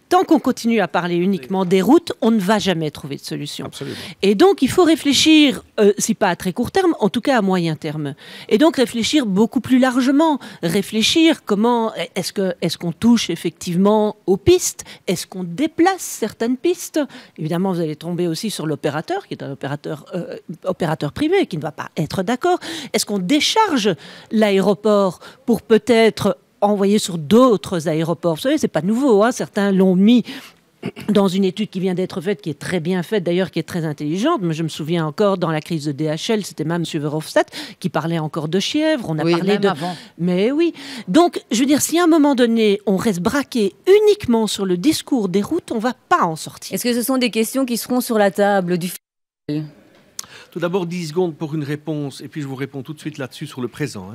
tant qu'on continue à parler uniquement des routes, on ne va jamais trouver de solution. Absolument. Et donc, il faut réfléchir, si pas à très court terme, en tout cas à moyen terme. Et donc, réfléchir beaucoup plus largement. Réfléchir comment, est-ce qu'on touche effectivement aux pistes? Est-ce qu'on déplace certaines pistes? Évidemment, vous allez tomber aussi sur l'opérateur, qui est un opérateur privé, qui ne va pas être d'accord. Est-ce qu'on décharge l'aéroport pour peut-être envoyer sur d'autres aéroports? Vous savez, c'est pas nouveau, hein. Certains l'ont mis dans une étude qui vient d'être faite, qui est très bien faite d'ailleurs, qui est très intelligente. Mais je me souviens encore, dans la crise de DHL, c'était même M. Verhofstadt qui parlait encore de Chièvre. On a parlé de... Avant. Mais oui. Donc, je veux dire, si à un moment donné, on reste braqué uniquement sur le discours des routes, on ne va pas en sortir. Est-ce que ce sont des questions qui seront sur la table du... Tout d'abord, 10 secondes pour une réponse, et puis je vous réponds tout de suite là-dessus sur le présent.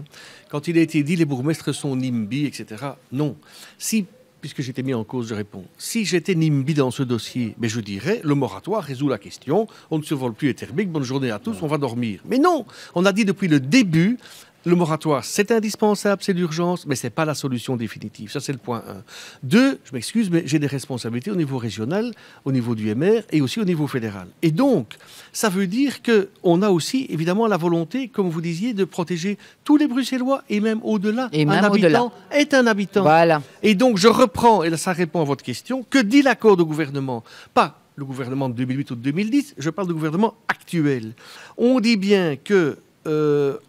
Quand il a été dit les bourgmestres sont NIMBY, etc., non. Si, puisque j'étais mis en cause, je réponds. Si j'étais NIMBY dans ce dossier, mais je dirais, le moratoire résout la question, on ne se vole plus les thermiques, bonne journée à tous, on va dormir. Mais non, on a dit depuis le début, le moratoire, c'est indispensable, c'est l'urgence, mais ce n'est pas la solution définitive. Ça, c'est le point 1. 2, je m'excuse, mais j'ai des responsabilités au niveau régional, au niveau du MR et aussi au niveau fédéral. Et donc, ça veut dire qu'on a aussi, évidemment, la volonté, comme vous disiez, de protéger tous les Bruxellois et même au-delà. Et même un habitant est un habitant. Voilà. Et donc, je reprends, et là, ça répond à votre question, que dit l'accord de gouvernement? Pas le gouvernement de 2008 ou de 2010, je parle du gouvernement actuel. On dit bien que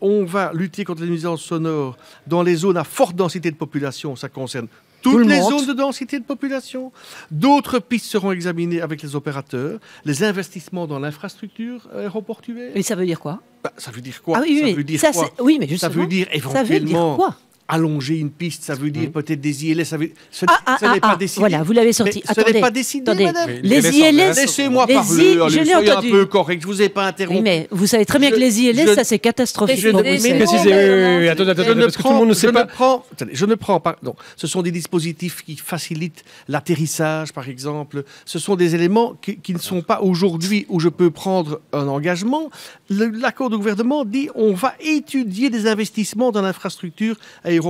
on va lutter contre les nuisances sonores dans les zones à forte densité de population. Ça concerne toutes les zones de densité de population. D'autres pistes seront examinées avec les opérateurs. Les investissements dans l'infrastructure aéroportuaire. Et ça veut dire quoi? Ça veut dire quoi? Ah oui, ça veut dire ça, quoi? Oui, mais justement, ça veut dire éventuellement... Ça veut dire quoi? Allonger une piste, ça veut dire peut-être des ILS. Ce n'est pas décidé. Voilà, vous l'avez sorti. Ce n'est pas décidé, madame. Les ILS... Laissez-moi parler. Soyez un peu correct. Je ne vous ai pas interrompu. Oui, mais vous savez très bien que les ILS, ça c'est catastrophique. Attendez, parce que tout le monde ne sait pas. Je ne prends pas... Non. Ce sont des dispositifs qui facilitent l'atterrissage, par exemple. Ce sont des éléments qui ne sont pas aujourd'hui où je peux prendre un engagement. L'accord de gouvernement dit on va étudier des investissements dans l'infrastructure aéroportuaire.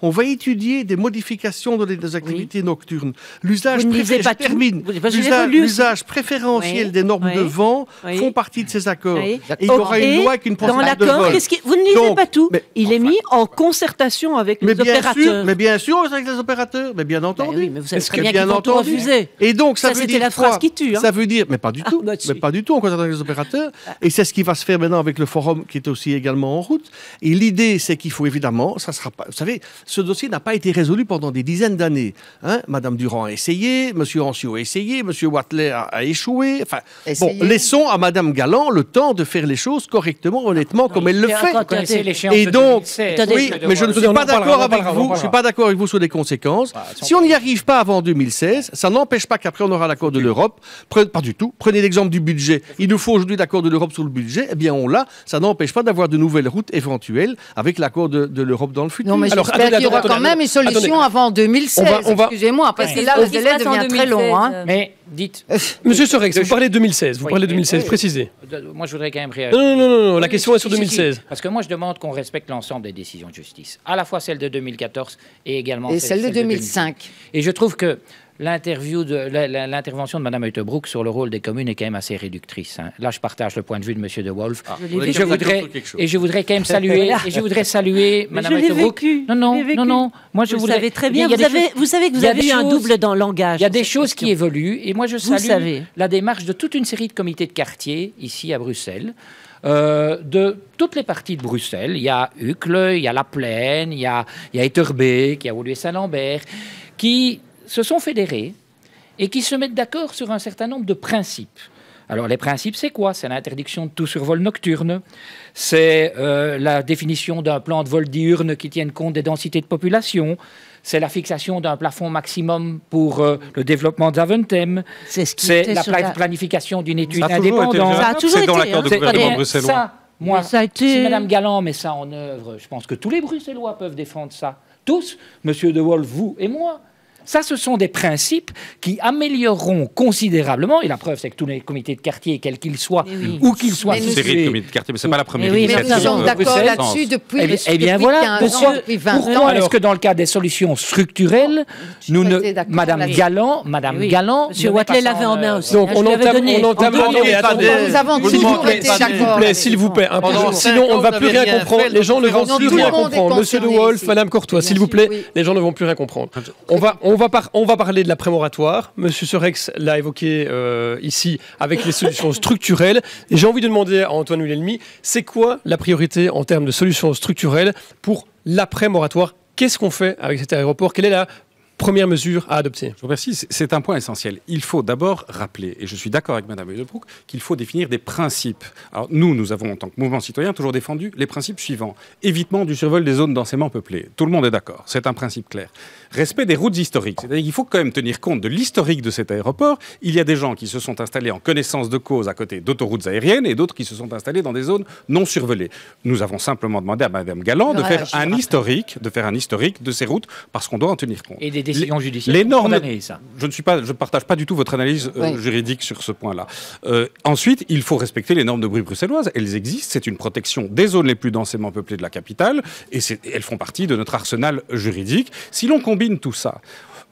On va étudier des modifications dans les activités nocturnes. L'usage préférentiel des normes de vent font partie de ces accords. Et il y aura une loi avec une procédure de vol. Vous ne lisez pas tout. Il est mis en concertation avec les opérateurs. Mais bien sûr, avec les opérateurs. Mais bien entendu. Oui, mais vous savez très bien qu'ils vont tout refuser. Et donc, ça c'était la phrase qui tue. Ça veut dire, mais pas du tout. Mais pas du tout en concertation avec les opérateurs. Et c'est ce qui va se faire maintenant avec le forum qui est aussi également en route. Et l'idée, c'est qu'il faut évidemment, ça sera pas. Vous savez, ce dossier n'a pas été résolu pendant des dizaines d'années. Madame Durand a essayé, Monsieur Ancio a essayé, Monsieur Wathelet a échoué. Enfin, laissons à Madame Galland le temps de faire les choses correctement, honnêtement, comme elle le fait. Et donc, oui, mais je ne suis pas d'accord avec vous. Je ne suis pas d'accord avec vous sur les conséquences. Si on n'y arrive pas avant 2016, ça n'empêche pas qu'après on aura l'accord de l'Europe. Pas du tout. Prenez l'exemple du budget. Il nous faut aujourd'hui l'accord de l'Europe sur le budget. Eh bien, on l'a. Ça n'empêche pas d'avoir de nouvelles routes éventuelles avec l'accord de l'Europe dans le futur. Non, mais j'espère qu'il y aura quand même une solution avant 2016. Excusez-moi, parce que là, le délai devient très long. Mais dites... Monsieur Sorex, vous parlez de 2016. Vous parlez de 2016, précisez. Moi, je voudrais quand même réagir. Non, la question est sur 2016. Parce que moi, je demande qu'on respecte l'ensemble des décisions de justice. À la fois celle de 2014 et également celle de 2005. Et je trouve que l'intervention de Mme Uttebroek sur le rôle des communes est quand même assez réductrice. Hein. Là, je partage le point de vue de M. De Wolf. Et je voudrais quand même saluer Mme Uttebroek. Non. Moi, vous savez très bien. Vous savez que vous avez eu un double dans le langage. Il y a des choses qui évoluent. Et moi, je salue la démarche de toute une série de comités de quartier ici à Bruxelles. De toutes les parties de Bruxelles. Il y a Uccle, il y a La Plaine, il y a Etterbeek, il y a Woluwe-Saint-Lambert, qui se sont fédérés et qui se mettent d'accord sur un certain nombre de principes. Alors les principes, c'est quoi? C'est l'interdiction de tout survol nocturne, c'est la définition d'un plan de vol diurne qui tienne compte des densités de population, c'est la fixation d'un plafond maximum pour le développement d'Aventem, c'est la planification d'une étude indépendante. Ça a toujours été dans l'accord de gouvernement bruxellois. Si Mme Galland met ça en œuvre, je pense que tous les Bruxellois peuvent défendre ça. Tous, Monsieur De Wolf, vous et moi. Ça, ce sont des principes qui amélioreront considérablement, et la preuve, c'est que tous les comités de quartier, quels qu'ils soient, où qu'ils soient une série de comités de quartier, mais ce n'est pas la première initiative. Nous sommes d'accord là-dessus depuis 15 ans, depuis 20 ans. Pourquoi est-ce que dans le cas des solutions structurelles, Madame Galland... Monsieur Wathelet l'avait en main aussi. Donc, on entame... Nous avons toujours été d'accord. S'il vous plaît, sinon on ne va plus rien comprendre. Les gens ne vont plus rien comprendre. Monsieur De Wolf, Madame Courtois, s'il vous plaît, les gens ne vont plus rien comprendre. On va parler de la prémoratoire. Monsieur Sorex l'a évoqué ici avec les solutions structurelles. Et j'ai envie de demander à Antoine Vuillelmy, c'est quoi la priorité en termes de solutions structurelles pour l'après-moratoire? Qu'est-ce qu'on fait avec cet aéroport? Quelle est la première mesure à adopter? Je vous remercie. C'est un point essentiel. Il faut d'abord rappeler, et je suis d'accord avec Mme Uttebroek, qu'il faut définir des principes. Alors nous avons, en tant que mouvement citoyen, toujours défendu les principes suivants. Évitement du survol des zones densément peuplées. Tout le monde est d'accord. C'est un principe clair. Respect des routes historiques. C'est-à-dire qu'il faut quand même tenir compte de l'historique de cet aéroport. Il y a des gens qui se sont installés en connaissance de cause à côté d'autoroutes aériennes et d'autres qui se sont installés dans des zones non survolées. Nous avons simplement demandé à Mme Galland de faire un historique de ces routes parce qu'on doit en tenir compte. Et des décisions judiciaires. Les normes, ça. Je ne partage pas du tout votre analyse juridique sur ce point-là. Ensuite, il faut respecter les normes de bruit bruxelloises. Elles existent. C'est une protection des zones les plus densément peuplées de la capitale et elles font partie de notre arsenal juridique. Si l'on combine tout ça,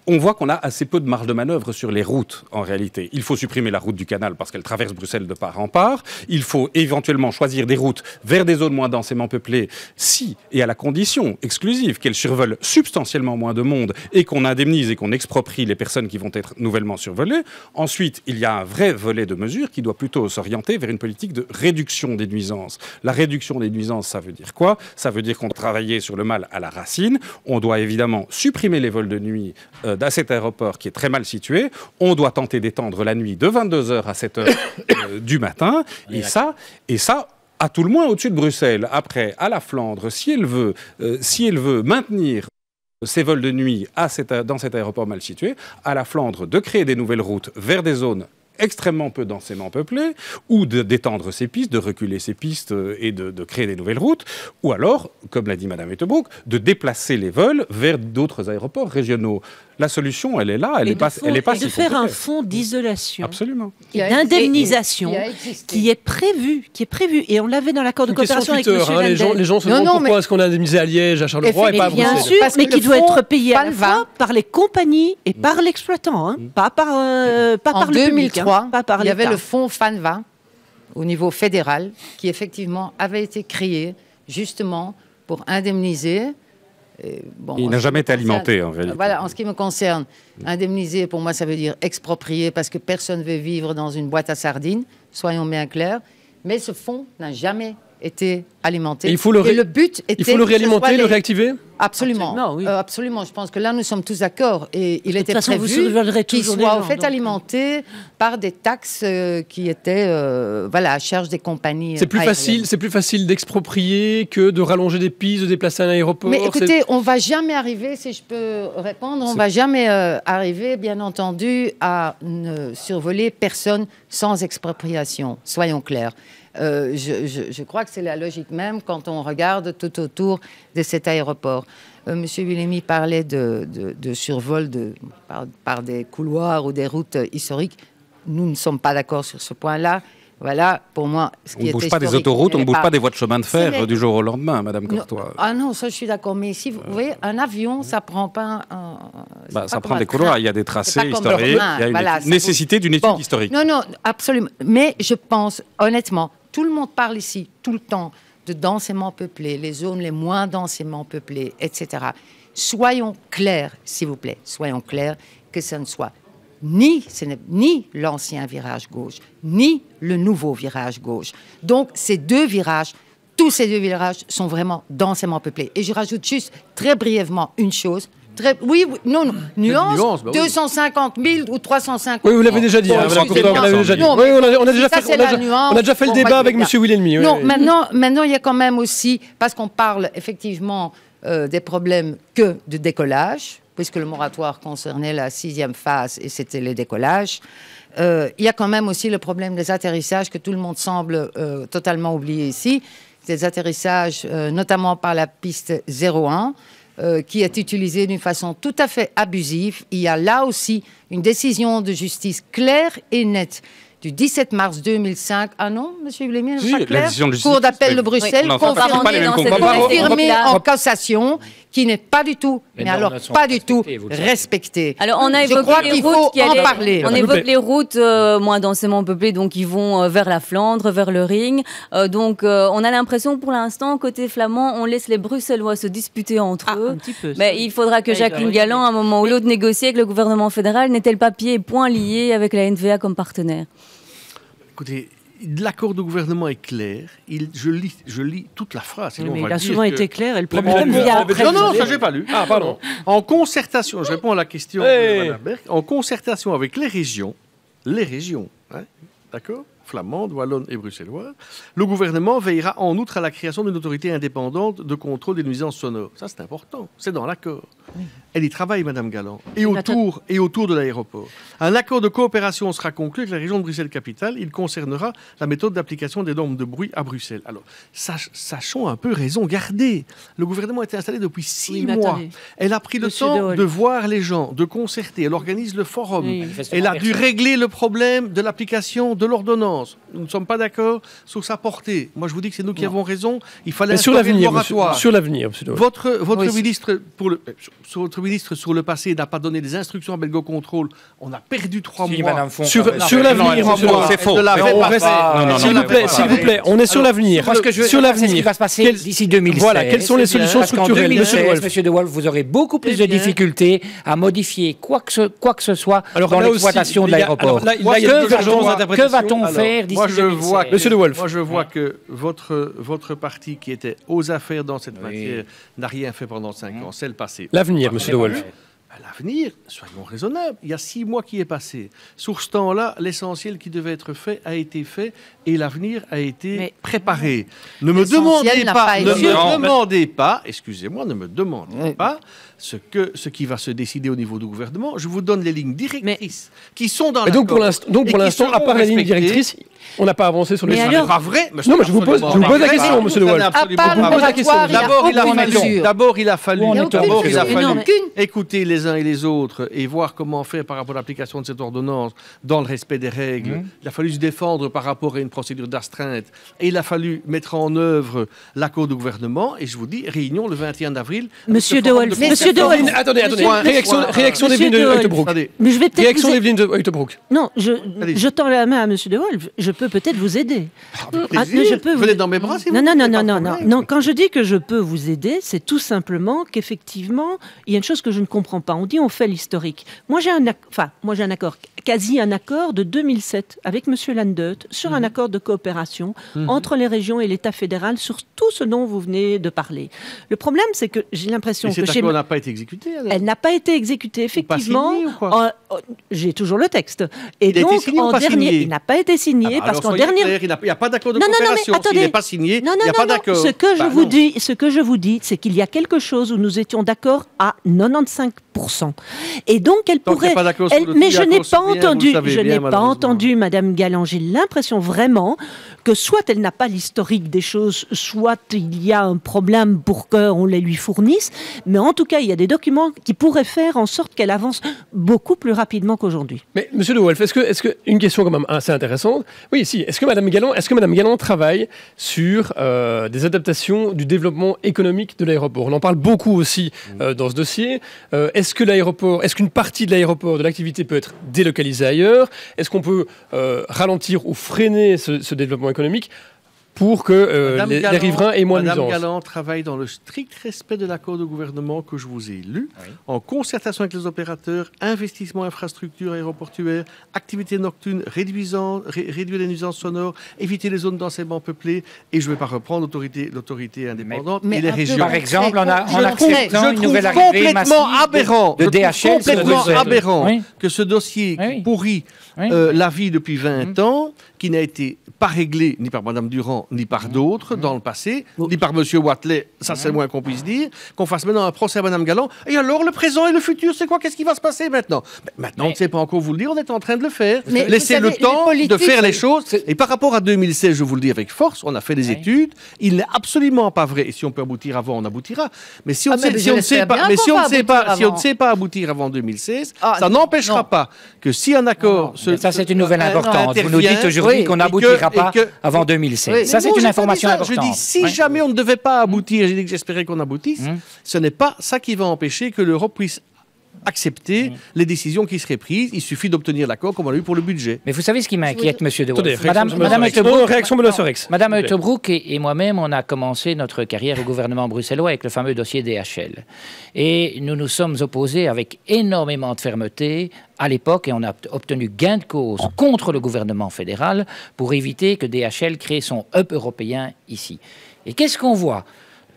on voit qu'on a assez peu de marge de manœuvre sur les routes, en réalité. Il faut supprimer la route du canal parce qu'elle traverse Bruxelles de part en part. Il faut éventuellement choisir des routes vers des zones moins densément peuplées, si, et à la condition exclusive qu'elles survolent substantiellement moins de monde et qu'on indemnise et qu'on exproprie les personnes qui vont être nouvellement survolées. Ensuite, il y a un vrai volet de mesures qui doit plutôt s'orienter vers une politique de réduction des nuisances. La réduction des nuisances, ça veut dire quoi? Ça veut dire qu'on doit travailler sur le mal à la racine. On doit évidemment supprimer les vols de nuit à cet aéroport qui est très mal situé. On doit tenter d'étendre la nuit de 22h à 7h du matin. Et ça, à tout le moins au-dessus de Bruxelles. Après, à la Flandre, si elle veut maintenir ces vols de nuit dans cet aéroport mal situé, à la Flandre de créer des nouvelles routes vers des zones extrêmement peu densément peuplées, ou d'étendre ces pistes, de reculer ces pistes et de créer des nouvelles routes, ou alors, comme l'a dit Mme Uttebroek, de déplacer les vols vers d'autres aéroports régionaux. La solution, elle est là, elle n'est pas si compliquée. De faire un fonds d'isolation, absolument, d'indemnisation qui est prévu, et on l'avait dans l'accord de coopération avec M. Lendl. Les gens se demandent pourquoi est-ce qu'on a indemnisé à Liège, à Charleroi et pas à Bruxelles. Bien sûr, mais qui doit être payé à la fois par les compagnies et par l'exploitant, pas par le public. En 2003, il y avait le fonds FANVA au niveau fédéral qui effectivement avait été créé justement pour indemniser. Il n'a jamais été alimenté en réalité. Voilà, en ce qui me concerne, indemniser pour moi ça veut dire exproprier parce que personne ne veut vivre dans une boîte à sardines, soyons bien clairs. Mais ce fonds n'a jamais été alimenté. Et le but était... Il faut le réalimenter, le réactiver? Absolument. Oui. Absolument. Je pense que là, nous sommes tous d'accord. Et il était prévu qu'il soit en fait alimenté par des taxes qui étaient à charge des compagnies. C'est plus facile d'exproprier que de rallonger des pistes, de déplacer un aéroport. Mais écoutez, on ne va jamais arriver, si je peux répondre, on ne va jamais arriver, bien entendu, à ne survoler personne sans expropriation. Soyons clairs. Je crois que c'est la logique même quand on regarde tout autour de cet aéroport. Monsieur Vuillelmy parlait de survol par des couloirs ou des routes historiques. Nous ne sommes pas d'accord sur ce point-là. Voilà, pour moi, ce qui est On ne bouge pas des autoroutes, on ne bouge pas des voies de chemin de fer du jour au lendemain, Madame Courtois. Ah non, ça je suis d'accord. Mais ici, vous voyez, un avion, ça prend pas ça prend des couloirs, il y a des tracés historiques, il y a une nécessité d'une étude historique. Non, absolument. Mais je pense, honnêtement, tout le monde parle ici, tout le temps, de densément peuplé, les zones les moins densément peuplées, etc. Soyons clairs, s'il vous plaît, soyons clairs, que ce n'est ni l'ancien virage gauche, ni le nouveau virage gauche. Donc, tous ces deux virages sont vraiment densément peuplés. Et je rajoute juste très brièvement une chose. Nuance, 250 000 ou 350 000. Oui, vous l'avez déjà dit. On a déjà fait le débat avec M. Wilhelmy. Non, maintenant, il y a quand même aussi, parce qu'on parle effectivement des problèmes que de décollage, puisque le moratoire concernait la 6e phase et c'était le décollage. Il y a quand même aussi le problème des atterrissages que tout le monde semble totalement oublier ici. Des atterrissages, notamment par la piste 01, qui est utilisée d'une façon tout à fait abusive. Il y a là aussi une décision de justice claire et nette du 17 mars 2005. Ah non, M. Wilhelmy, pas clair. Cour d'appel de Bruxelles, confirmée en cassation, qui n'est pas du tout, respectée. Alors, on a évoqué les routes qui allaient... On évoque les routes moins densément peuplées, donc qui vont vers la Flandre, vers le Ring. Donc, on a l'impression, pour l'instant, côté flamand, on laisse les Bruxellois se disputer entre eux. Un petit peu. Mais il faudra que Jacqueline Galland, à un moment ou l'autre, négocie avec le gouvernement fédéral. N'est-elle pas pied et poing lié avec la NVA comme partenaire? Écoutez, l'accord de gouvernement est clair. Je lis toute la phrase. Mais il a souvent été clair et le problème vient après. Non, ça j'ai pas lu. Ah, pardon. En concertation, je réponds à la question de Mme Berck, en concertation avec les régions, hein, d'accord, flamandes, wallonnes et bruxelloises, le gouvernement veillera en outre à la création d'une autorité indépendante de contrôle des nuisances sonores. Ça, c'est important. C'est dans l'accord. Oui. Elle y travaille, Madame Galland, et autour de l'aéroport. Un accord de coopération sera conclu avec la région de Bruxelles-Capitale. Il concernera la méthode d'application des normes de bruit à Bruxelles. Alors, sachons un peu raison garder. Le gouvernement a été installé depuis 6 mois. Elle a pris le temps de voir les gens, de concerter. Elle organise le forum. Oui. Elle a dû régler le problème de l'application de l'ordonnance. Nous ne sommes pas d'accord sur sa portée. Moi, je vous dis que c'est nous qui avons raison. Il fallait instaurer le moratoire. Sur l'avenir, monsieur. Votre ministre, sur le passé, n'a pas donné des instructions à Belgocontrol. On a perdu 3 mois. Sur l'avenir, c'est faux. S'il vous plaît, on est sur l'avenir. Sur l'avenir, ce qui va se passer d'ici 2016. Voilà, quelles sont les solutions structurelles, Monsieur De Wolf, vous aurez beaucoup plus de difficultés à modifier quoi que ce soit dans l'exploitation de l'aéroport. Que va-t-on faire d'ici 2016? Monsieur De Wolf. Moi, je vois que votre parti, qui était aux affaires dans cette matière, n'a rien fait pendant 5 ans. C'est le passé. L'avenir, monsieur De Wolf. L'avenir, soyons raisonnables. Il y a 6 mois qui est passé. Sur ce temps-là, l'essentiel qui devait être fait a été fait et l'avenir a été préparé. Ne me demandez pas, excusez-moi, ne me demandez pas ce qui va se décider au niveau du gouvernement. Je vous donne les lignes directrices qui sont dans l'accord. Donc pour l'instant, à part les lignes directrices, on n'a pas avancé sur les sujets. C'est pas vrai. Non, mais je vous pose la question, monsieur De Wolf. D'abord, il a fallu écouter les uns et les autres et voir comment faire par rapport à l'application de cette ordonnance dans le respect des règles. Il a fallu se défendre par rapport à une procédure d'astreinte et il a fallu mettre en œuvre l'accord du gouvernement. Et je vous dis, réunion le 21 avril. Monsieur De Wolf. Attendez. Réaction d'Evelyne de Heutebroek. Réaction d'Evelyne de Heutebroek. Non, je tends la main à monsieur De Wolf. Je peux peut-être vous aider. Vous êtes dans mes bras, si vous Non. Quand je dis que je peux vous aider, c'est tout simplement qu'effectivement, il y a une chose que je ne comprends pas. On dit on fait l'historique. Moi, j'ai un accord, quasi un accord de 2007 avec monsieur Landeut sur un accord de coopération entre les régions et l'État fédéral sur tout ce dont vous venez de parler. Le problème, c'est que j'ai l'impression que cet accord n'a pas été exécuté. Elle n'a pas été exécutée, effectivement. J'ai toujours le texte. Et il donc, a été signé en dernier, il n'a pas été signé parce qu'en dernier, il n'y a pas d'accord de coopération. S'il n'est pas signé, il n'y a pas d'accord. Ce que je vous dis, c'est qu'il y a quelque chose où nous étions d'accord à 95%. Et donc, elle pourrait... Mais je n'ai pas entendu, Madame Galland. J'ai l'impression vraiment que soit elle n'a pas l'historique des choses, soit il y a un problème pour qu'on les lui fournisse. Mais en tout cas, il y a des documents qui pourraient faire en sorte qu'elle avance beaucoup plus rapidement qu'aujourd'hui. Mais Monsieur De Wolf, est-ce que une question quand même assez intéressante. Oui, si. Est-ce que Madame Galland travaille sur des adaptations du développement économique de l'aéroport? On en parle beaucoup aussi dans ce dossier. Est-ce qu'une partie de l'aéroport, de l'activité peut être délocalisée ailleurs? Est-ce qu'on peut ralentir ou freiner ce développement économique pour que les riverains aient moins de nuisances? Madame Galland travaille dans le strict respect de l'accord de gouvernement que je vous ai lu, en concertation avec les opérateurs, investissement infrastructure aéroportuaire, activités nocturnes, réduire les nuisances sonores, éviter les zones densément peuplées, et je ne vais pas reprendre l'autorité indépendante, mais les régions. Par exemple, on a une nouvelle arrivée complètement aberrant, de DHL, complètement aberrant que ce dossier qui pourrit la vie depuis 20 ans, qui n'a été pas réglé ni par Madame Durand ni par d'autres dans le passé, ni par Monsieur Wathelet, ça c'est le moins qu'on puisse dire, qu'on fasse maintenant un procès à Madame Galland. Et alors, le présent et le futur, c'est quoi? Qu'est-ce qui va se passer maintenant? Maintenant, on ne sait pas encore vous le dire, on est en train de le faire. Laissez le temps de faire les choses. Et par rapport à 2016, je vous le dis avec force, on a fait des études. Il n'est absolument pas vrai, et si on peut aboutir avant, on aboutira. Mais si on ne sait pas aboutir avant 2016, ça n'empêchera pas que si un accord... Ça, c'est une nouvelle importante. Vous nous dites aujourd'hui qu'on n'aboutira pas avant 2016. Ça, c'est une information importante. Je dis, si jamais on ne devait pas aboutir, j'ai dit que j'espérais qu'on aboutisse, ce n'est pas ça qui va empêcher que l'Europe puisse accepter les décisions qui seraient prises. Il suffit d'obtenir l'accord comme on l'a eu pour le budget. Mais vous savez ce qui m'inquiète, Monsieur De Wolf? Madame Uttebroek et moi-même, on a commencé notre carrière au gouvernement bruxellois avec le fameux dossier DHL. Et nous nous sommes opposés avec énormément de fermeté à l'époque, et on a obtenu gain de cause contre le gouvernement fédéral pour éviter que DHL crée son hub européen ici. Et qu'est-ce qu'on voit?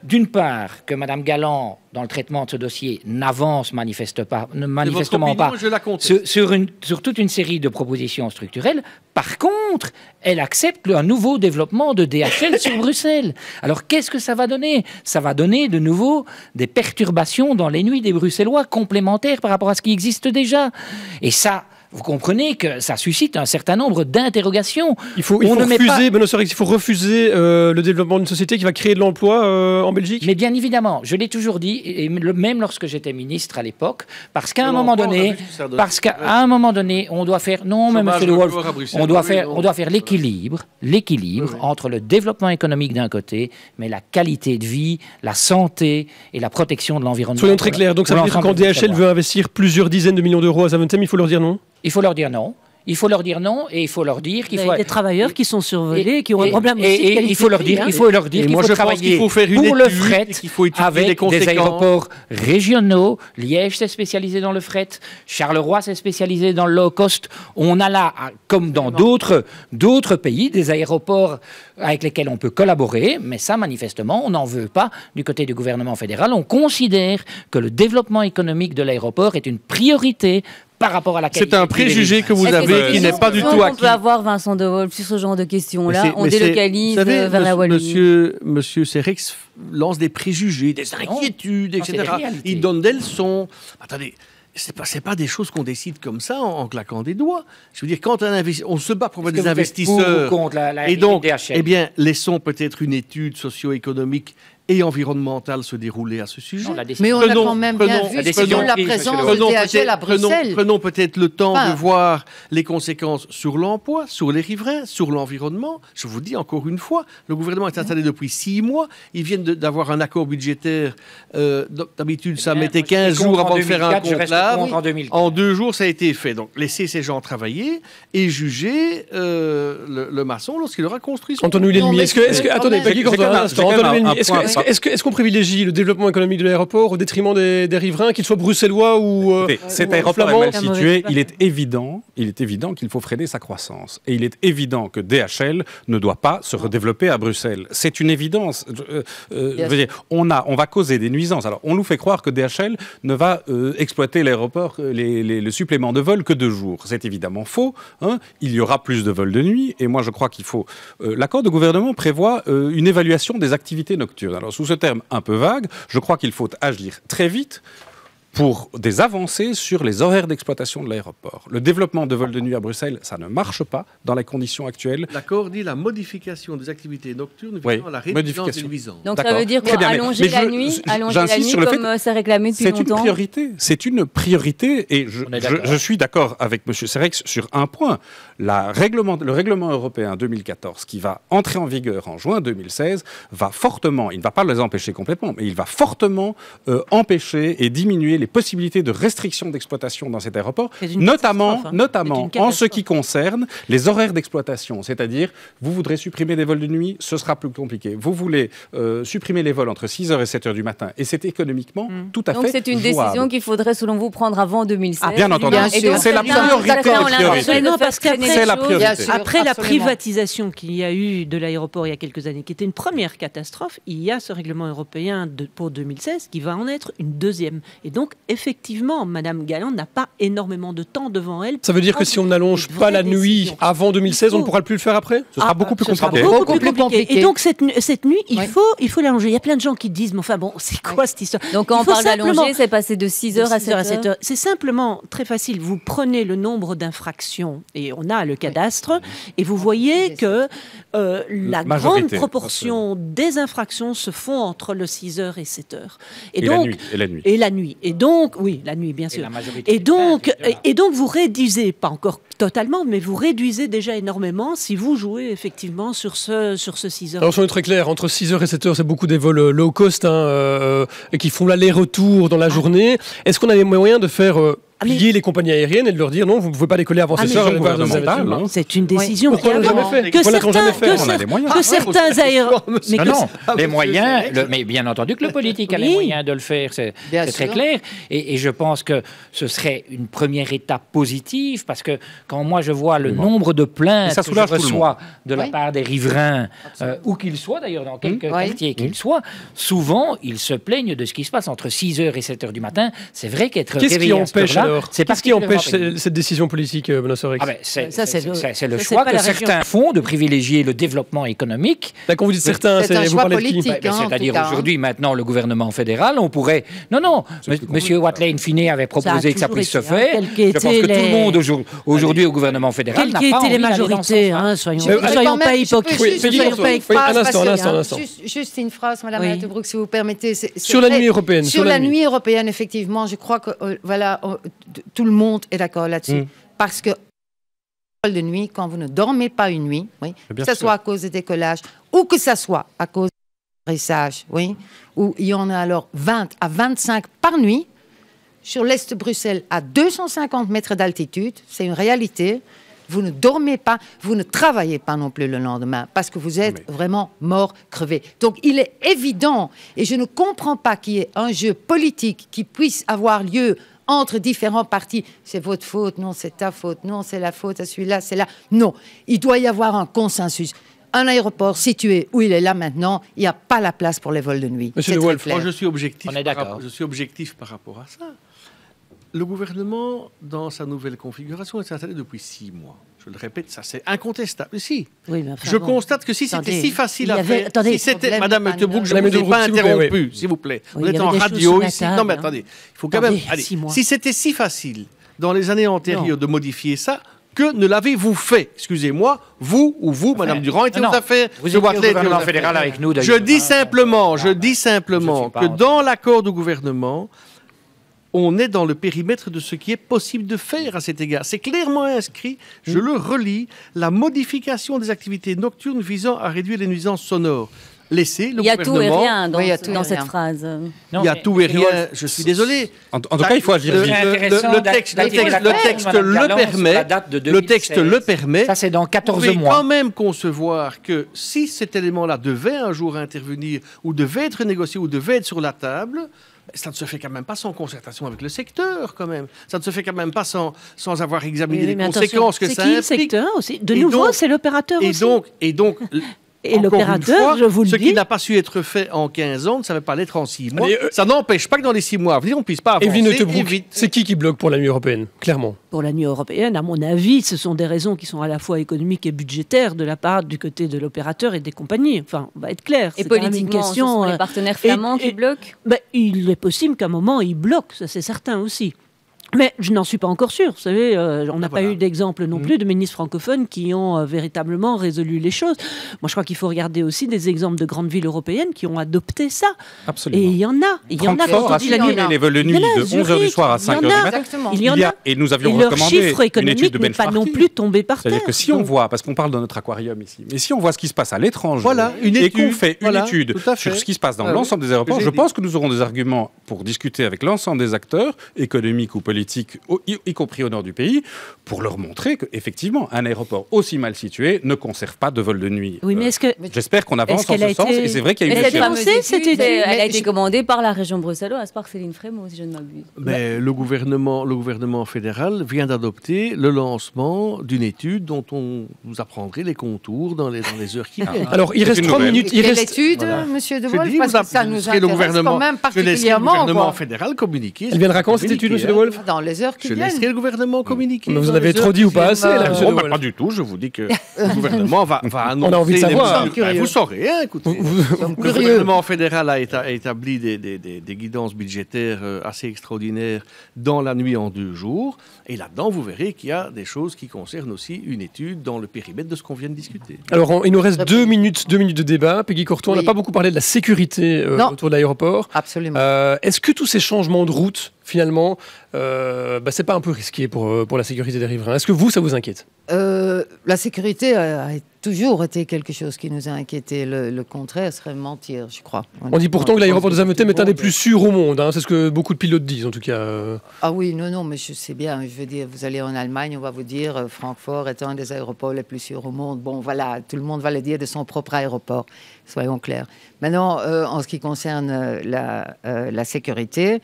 D'une part, que Mme Galland, dans le traitement de ce dossier, n'avance manifestement pas sur toute une série de propositions structurelles. Par contre, elle accepte un nouveau développement de DHL sur Bruxelles. Alors, qu'est-ce que ça va donner? Ça va donner de nouveau des perturbations dans les nuits des Bruxellois complémentaires par rapport à ce qui existe déjà. Et ça... Vous comprenez que ça suscite un certain nombre d'interrogations. Il faut refuser le développement d'une société qui va créer de l'emploi en Belgique? Mais bien évidemment, je l'ai toujours dit, et même lorsque j'étais ministre à l'époque, parce qu'à un moment donné, on doit faire... Non, mais Monsieur De Wolf, on doit faire l'équilibre entre le développement économique d'un côté, mais la qualité de vie, la santé et la protection de l'environnement. Soyons très clairs, donc ça veut dire que quand DHL veut investir plusieurs dizaines de millions d'euros à Zaventem, il faut leur dire non? Il faut leur dire non. Il faut leur dire non, et il faut leur dire qu'il faut... Il y a des travailleurs qui sont survolés, qui ont un problème aussi de qualité. Il faut leur dire qu'il faut travailler pour le fret avec des aéroports régionaux. Liège s'est spécialisé dans le fret. Charleroi s'est spécialisé dans le low cost. On a là, comme dans d'autres pays, des aéroports avec lesquels on peut collaborer, mais ça, manifestement, on n'en veut pas du côté du gouvernement fédéral. On considère que le développement économique de l'aéroport est une priorité par rapport à la qualité. C'est un préjugé que vous avez qui n'est pas du tout acquis. On peut avoir Vincent De Wolf sur ce genre de questions-là. On délocalise vers la Wallonie. Monsieur Serrex lance des préjugés, des inquiétudes, etc. Il donne des leçons. Attendez. C'est pas des choses qu'on décide comme ça en claquant des doigts. Je veux dire, quand on se bat pour des investisseurs, et donc, eh bien, laissons peut-être une étude socio-économique et environnementale se dérouler à ce sujet. Mais on a quand même bien vu la présence de DHL à Bruxelles. Prenons peut-être le temps de voir les conséquences sur l'emploi, sur les riverains, sur l'environnement. Je vous dis encore une fois, le gouvernement est installé depuis 6 mois. Ils viennent d'avoir un accord budgétaire. D'habitude, ça mettait 15 jours avant de faire un conclave. En 2 jours, ça a été fait. Donc, laissez ces gens travailler et juger le maçon lorsqu'il aura construit son... Antoine Lelmy, attendez, est-ce qu'on privilégie le développement économique de l'aéroport au détriment des riverains, qu'ils soient bruxellois ou cet aéroport est mal situé. Il est évident qu'il faut freiner sa croissance. Et il est évident que DHL ne doit pas se redévelopper à Bruxelles. C'est une évidence. Je veux dire, on va causer des nuisances. Alors, on nous fait croire que DHL ne va exploiter l'aéroport, le supplément de vol que 2 jours. C'est évidemment faux. Il y aura plus de vols de nuit. Et moi, je crois qu'il faut... l'accord de gouvernement prévoit une évaluation des activités nocturnes. Alors, sous ce terme un peu vague, je crois qu'il faut agir très vite pour des avancées sur les horaires d'exploitation de l'aéroport. Le développement de vols de nuit à Bruxelles, ça ne marche pas dans les conditions actuelles. L'accord dit la modification des activités nocturnes visant à la réduction des nuisances. Donc ça veut dire allonger la nuit comme c'est réclamé depuis longtemps. C'est une priorité. C'est une priorité et je suis d'accord avec M. Serex sur un point. Le règlement européen 2014 qui va entrer en vigueur en juin 2016 va fortement, il ne va pas les empêcher complètement, mais il va fortement empêcher et diminuer les possibilités de restriction d'exploitation dans cet aéroport, notamment en ce qui concerne les horaires d'exploitation. C'est-à-dire, vous voudrez supprimer des vols de nuit, ce sera plus compliqué. Vous voulez supprimer les vols entre 6h et 7h du matin, et c'est économiquement tout à fait Donc c'est une décision qu'il faudrait, selon vous, prendre avant 2016. Bien entendu. C'est la priorité. Non, parce c'est la priorité. Après la privatisation qu'il y a eu de l'aéroport il y a quelques années, qui était une première catastrophe, il y a ce règlement européen pour 2016 qui va en être une deuxième. Et donc, effectivement, Madame Galland n'a pas énormément de temps devant elle. Ça veut dire que si on n'allonge pas la nuit avant 2016, on ne pourra plus le faire après? Ce sera beaucoup plus compliqué. Beaucoup plus compliqué. Et donc, cette nuit, il faut l'allonger. Il y a plein de gens qui disent, mais enfin bon, c'est quoi cette histoire? Donc, quand on parle d'allonger, c'est passer de 6h à 7h. C'est simplement très facile. Vous prenez le nombre d'infractions, et on a le cadastre, et vous voyez que la grande proportion des infractions se font entre le 6h et 7h. Et donc, la nuit. Et la nuit. Et donc, oui, la nuit, bien sûr. Et donc, vous réduisez, pas encore totalement, mais vous réduisez déjà énormément si vous jouez effectivement sur ce 6h. Alors, soyons très clairs, entre 6h et 7h, c'est beaucoup des vols low cost et qui font l'aller-retour dans la journée. Est-ce qu'on a les moyens de faire plier les compagnies aériennes et de leur dire non, vous ne pouvez pas décoller avant 6 heures. C'est une décision Pourquoi on l'a jamais fait? Pourquoi l'a-t-on jamais fait? On a les moyens. Que certains aéroports... Non, les moyens, mais bien entendu que le politique a les moyens de le faire, c'est très clair. Et je pense que ce serait une première étape positive, parce que quand moi je vois le nombre de plaintes que je reçois de la part des riverains, où qu'ils soient d'ailleurs, dans quelques quartiers qu'ils soient, souvent ils se plaignent de ce qui se passe entre 6h et 7h du matin. C'est vrai qu'être réveillé à cette heure-là, qu'est-ce qui empêche cette décision politique, Benoît Serex? C'est le choix que certains font de privilégier le développement économique. Quand vous dites certains, vous parlez de qui? C'est-à-dire aujourd'hui, maintenant, le gouvernement fédéral, on pourrait... Non, M. Watley, in fine, avait proposé que ça puisse se faire. Je pense que tout le monde aujourd'hui au gouvernement fédéral n'a pas envie d'aller dans ce sens-là. Soyons pas hypocrites. Un instant. Juste une phrase, Madame Altebroek, si vous permettez. Sur la nuit européenne. Sur la nuit européenne, effectivement, je crois que tout le monde est d'accord là-dessus. Parce que de nuit, quand vous ne dormez pas une nuit, que ce soit à cause des décollages ou que ce soit à cause du dressage, où il y en a alors 20 à 25 par nuit, sur l'est de Bruxelles, à 250 mètres d'altitude, c'est une réalité. Vous ne dormez pas, vous ne travaillez pas non plus le lendemain, parce que vous êtes vraiment mort, crevé. Donc il est évident, et je ne comprends pas qu'il y ait un jeu politique qui puisse avoir lieu entre différents partis. C'est votre faute, non, c'est ta faute, non, c'est la faute à celui-là, c'est là. Non, il doit y avoir un consensus. Un aéroport situé où il est là maintenant, il n'y a pas la place pour les vols de nuit. Monsieur De Wolf, moi je suis objectif. On est d'accord. Je suis objectif par rapport à ça. Le gouvernement, dans sa nouvelle configuration, est installé depuis 6 mois. Je le répète, ça c'est incontestable. Si. Je constate que si c'était si facile à faire, si c'était, Madame Altebroek, je ne vous ai pas interrompu, s'il vous plaît. Vous êtes en radio ici. Non, mais attendez, il faut quand même. Allez, si c'était si facile dans les années antérieures de modifier ça, que ne l'avez-vous fait? Excusez-moi, vous ou vous, Madame Durand, était aux affaires. Vous étiez au gouvernement fédéral avec nous. Je dis simplement que dans l'accord de gouvernement, on est dans le périmètre de ce qui est possible de faire à cet égard. C'est clairement inscrit, je le relis, la modification des activités nocturnes visant à réduire les nuisances sonores. Laissez le gouvernement... Il y a tout et rien dans cette phrase. Il y a tout et rien, je suis désolé. En tout cas, il faut agir vite. Le texte le permet. Ça, c'est dans 14 mois. Vous pouvez quand même concevoir que si cet élément-là devait un jour intervenir, ou devait être négocié, ou devait être sur la table... Ça ne se fait quand même pas sans concertation avec le secteur, quand même. Ça ne se fait quand même pas sans avoir examiné les conséquences que ça implique. C'est qui le secteur aussi? De nouveau, c'est l'opérateur aussi. Et donc, Et l'opérateur, je vous le dis... Ce qui n'a pas su être fait en 15 ans ne savait pas l'être en 6 mois. Ça n'empêche pas que dans les 6 mois à venir, on ne puisse pas avancer vite. C'est qui bloque pour la nuit européenne, clairement? Pour la nuit européenne, à mon avis, ce sont des raisons qui sont à la fois économiques et budgétaires de la part du côté de l'opérateur et des compagnies. Enfin, on va être clair. Et politiquement, ce sont les partenaires flamands qui bloquent? Il est possible qu'à un moment, ils bloquent, ça c'est certain aussi. Mais je n'en suis pas encore sûr. Vous savez, on n'a pas eu d'exemple non plus de ministres francophones qui ont véritablement résolu les choses. Moi, je crois qu'il faut regarder aussi des exemples de grandes villes européennes qui ont adopté ça. Absolument. Et il y en a. Francfort a supprimé les vols de nuit de 11h du soir à 5h du matin. Il y en a. Et nous avions leur recommandé chiffre économique n'est pas non plus tombé par terre. C'est-à-dire que si on voit, parce qu'on parle de notre aquarium ici, mais si on voit ce qui se passe à l'étranger et qu'on fait une étude sur ce qui se passe dans l'ensemble des aéroports, je pense que nous aurons des arguments pour discuter avec l'ensemble des acteurs, économiques ou politiques, y compris au nord du pays, pour leur montrer qu'effectivement, un aéroport aussi mal situé ne conserve pas de vol de nuit. Oui, mais j'espère qu'on avance en ce sens, et c'est vrai qu'il y a eu cette étude, elle a été commandée par la région bruxelloise, par Céline Frémaux, si je ne m'abuse. Mais le gouvernement fédéral vient d'adopter le lancement d'une étude dont on vous apprendrait les contours dans les heures qui viennent. Alors, il reste 3 minutes. Quelle étude, monsieur De Wolf? Parce que ça nous intéresse quand même particulièrement. Le gouvernement fédéral communiquer. Elle viendra quand cette étude, monsieur De Wolf? Dans les heures qui viennent. Je laisserai le gouvernement communiquer. Mais vous en avez trop dit ou pas assez, là, monsieur De Wolf? Pas du tout, je vous dis que le gouvernement va annoncer... On a envie de savoir. Vous saurez, écoutez. Le gouvernement fédéral a établi des guidances budgétaires assez extraordinaires dans la nuit en 2 jours. Et là-dedans, vous verrez qu'il y a des choses qui concernent aussi une étude dans le périmètre de ce qu'on vient de discuter. Alors, il nous reste 2 minutes de débat. Peggy Courtois, on n'a pas beaucoup parlé de la sécurité autour de l'aéroport. Absolument. Est-ce que tous ces changements de route, finalement, c'est pas un peu risqué pour la sécurité des riverains? Est-ce que ça vous inquiète? La sécurité a toujours été quelque chose qui nous a inquiété. Le contraire serait mentir, je crois. On dit pourtant que l'aéroport de Zaventem est un des plus sûrs au monde. C'est ce que beaucoup de pilotes disent, en tout cas. Ah oui, non, mais je sais bien. Je veux dire, vous allez en Allemagne, on va vous dire Francfort est un des aéroports les plus sûrs au monde. Bon, voilà, tout le monde va le dire de son propre aéroport, soyons clairs. Maintenant, en ce qui concerne la sécurité,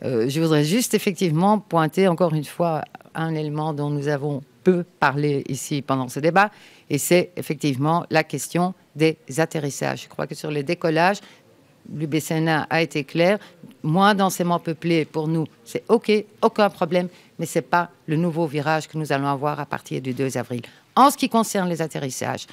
je voudrais juste effectivement pointer encore une fois un élément dont nous avons peu parlé ici pendant ce débat, et c'est effectivement la question des atterrissages. Je crois que sur les décollages, l'UBCNA a été clair, moins densément peuplé pour nous, c'est OK, aucun problème, mais ce n'est pas le nouveau virage que nous allons avoir à partir du 2 avril. En ce qui concerne les atterrissages,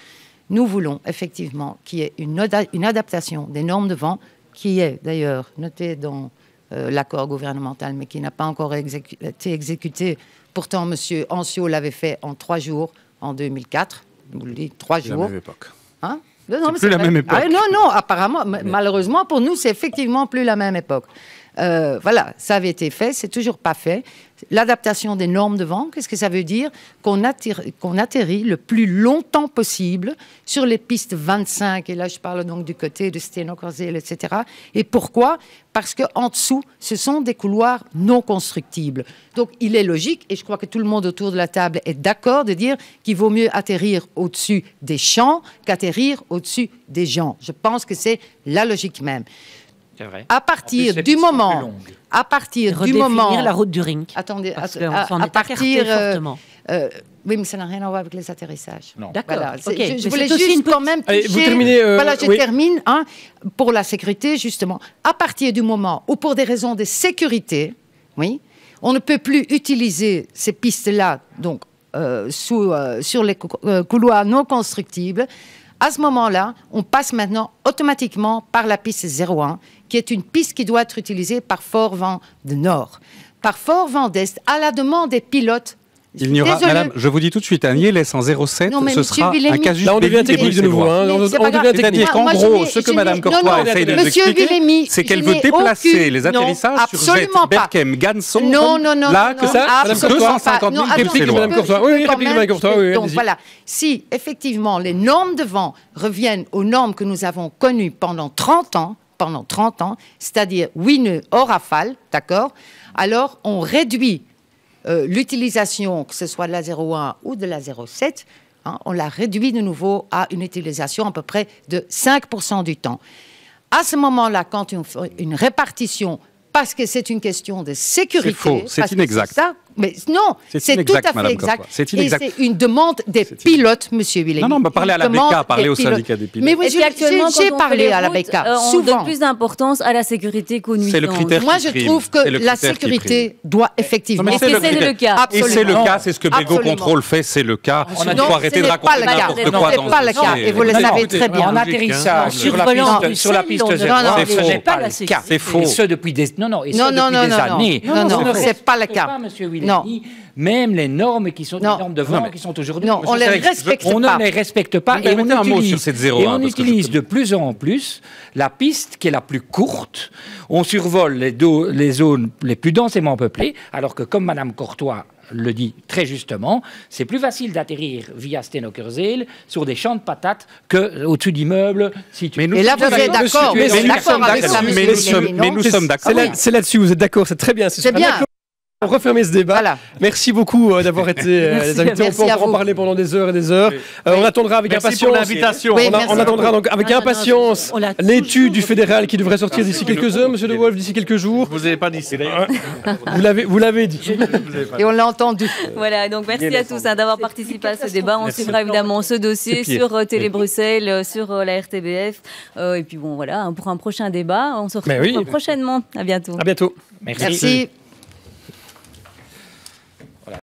nous voulons effectivement qu'il y ait une adaptation des normes de vent, qui est d'ailleurs notée dans l'accord gouvernemental, mais qui n'a pas encore été exécuté. Pourtant, M. Ancio l'avait fait en 3 jours en 2004. Vous le dites, 3 jours. C'est la même époque. Hein? C'est plus la même époque. Non, apparemment, malheureusement, pour nous, c'est effectivement plus la même époque. Voilà, ça avait été fait, c'est toujours pas fait. L'adaptation des normes de vent, qu'est-ce que ça veut dire? Qu'on atterrit le plus longtemps possible sur les pistes 25, et là je parle donc du côté de Steno-Korzel, etc. Et pourquoi? Parce qu'en dessous, ce sont des couloirs non constructibles. Donc il est logique, et je crois que tout le monde autour de la table est d'accord de dire qu'il vaut mieux atterrir au-dessus des champs qu'atterrir au-dessus des gens. Je pense que c'est la logique même. C'est vrai. À partir du moment... la route du Ring. Attendez, à partir fortement. Oui, mais ça n'a rien à voir avec les atterrissages. Non. D'accord. Voilà. Okay. Je voulais juste quand même toucher... vous terminez... voilà, je termine. Pour la sécurité, justement. À partir du moment où, pour des raisons de sécurité, oui, on ne peut plus utiliser ces pistes-là, donc sur les couloirs non constructibles, à ce moment-là, on passe maintenant automatiquement par la piste 01, qui est une piste qui doit être utilisée par fort vent de nord. Par fort vent d'est, à la demande des pilotes. Il n'y aura, madame, je vous dis tout de suite, un ILS en 07, ce sera un casus là, on devient technique de nouveau. C'est-à-dire qu'en gros, ce que madame Courtois essaye de nous expliquer, c'est qu'elle veut déplacer les atterrissages sur Jet, Berkem, Ganson, là, que ça, 250 000 réplique de madame Courtois. Oui, réplique de madame Courtois. Donc voilà, si effectivement les normes de vent reviennent aux normes que nous avons connues pendant 30 ans, c'est-à-dire nœuds hors rafale, d'accord, alors on réduit l'utilisation, que ce soit de la 01 ou de la 07, on la réduit de nouveau à une utilisation à peu près de 5% du temps. À ce moment-là, quand on fait une répartition, parce que c'est une question de sécurité... C'est faux, c'est inexact. Mais non, c'est tout à fait exact. C'est inexact. Et c'est une demande des pilotes, monsieur Willem. Non, parlez à la BECA, parlez au syndicat des pilotes. Mais oui, j'ai parlé à la BECA, on souvent. donne plus d'importance à la sécurité qu'aux nuisances. C'est le critère qui Moi, je trouve que la sécurité doit effectivement... Et c'est le cas. Et c'est le cas, c'est ce que Bego Control fait, c'est le cas. On doit arrêter de raconter n'importe quoi. Ce n'est pas le cas, et vous le savez très bien. En atterrissage sur la piste zéro, c'est faux. Et ce depuis des années. Non, c'est pas le cas. Monsieur Willem, même les normes qui sont des normes de vent qui sont aujourd'hui... Non, on ne les respecte pas. On ne les respecte pas et on utilise de plus en plus la piste qui est la plus courte. On survole les zones les plus densément peuplées, alors que comme Madame Courtois le dit très justement, c'est plus facile d'atterrir via Stenokerzeel sur des champs de patates qu'au-dessus d'immeubles. Et là, vous êtes d'accord. Mais nous sommes d'accord. C'est là-dessus, vous êtes d'accord, c'est très bien. C'est bien. On refermer ce débat. Voilà. Merci beaucoup d'avoir été les invités. On peut encore en parler pendant des heures et des heures. On attendra avec impatience. L'invitation. On attendra donc avec impatience l'étude du fédéral qui devrait sortir d'ici quelques heures, Monsieur De Wolf, d'ici quelques jours. Vous n'avez pas dit ça. Vous l'avez dit. Et on l'a entendu. Voilà, donc merci à tous d'avoir participé à ce débat. On suivra évidemment ce dossier sur Télé Bruxelles, sur la RTBF. Et puis bon, voilà, pour un prochain débat, on se retrouve prochainement. À bientôt. À bientôt. Merci.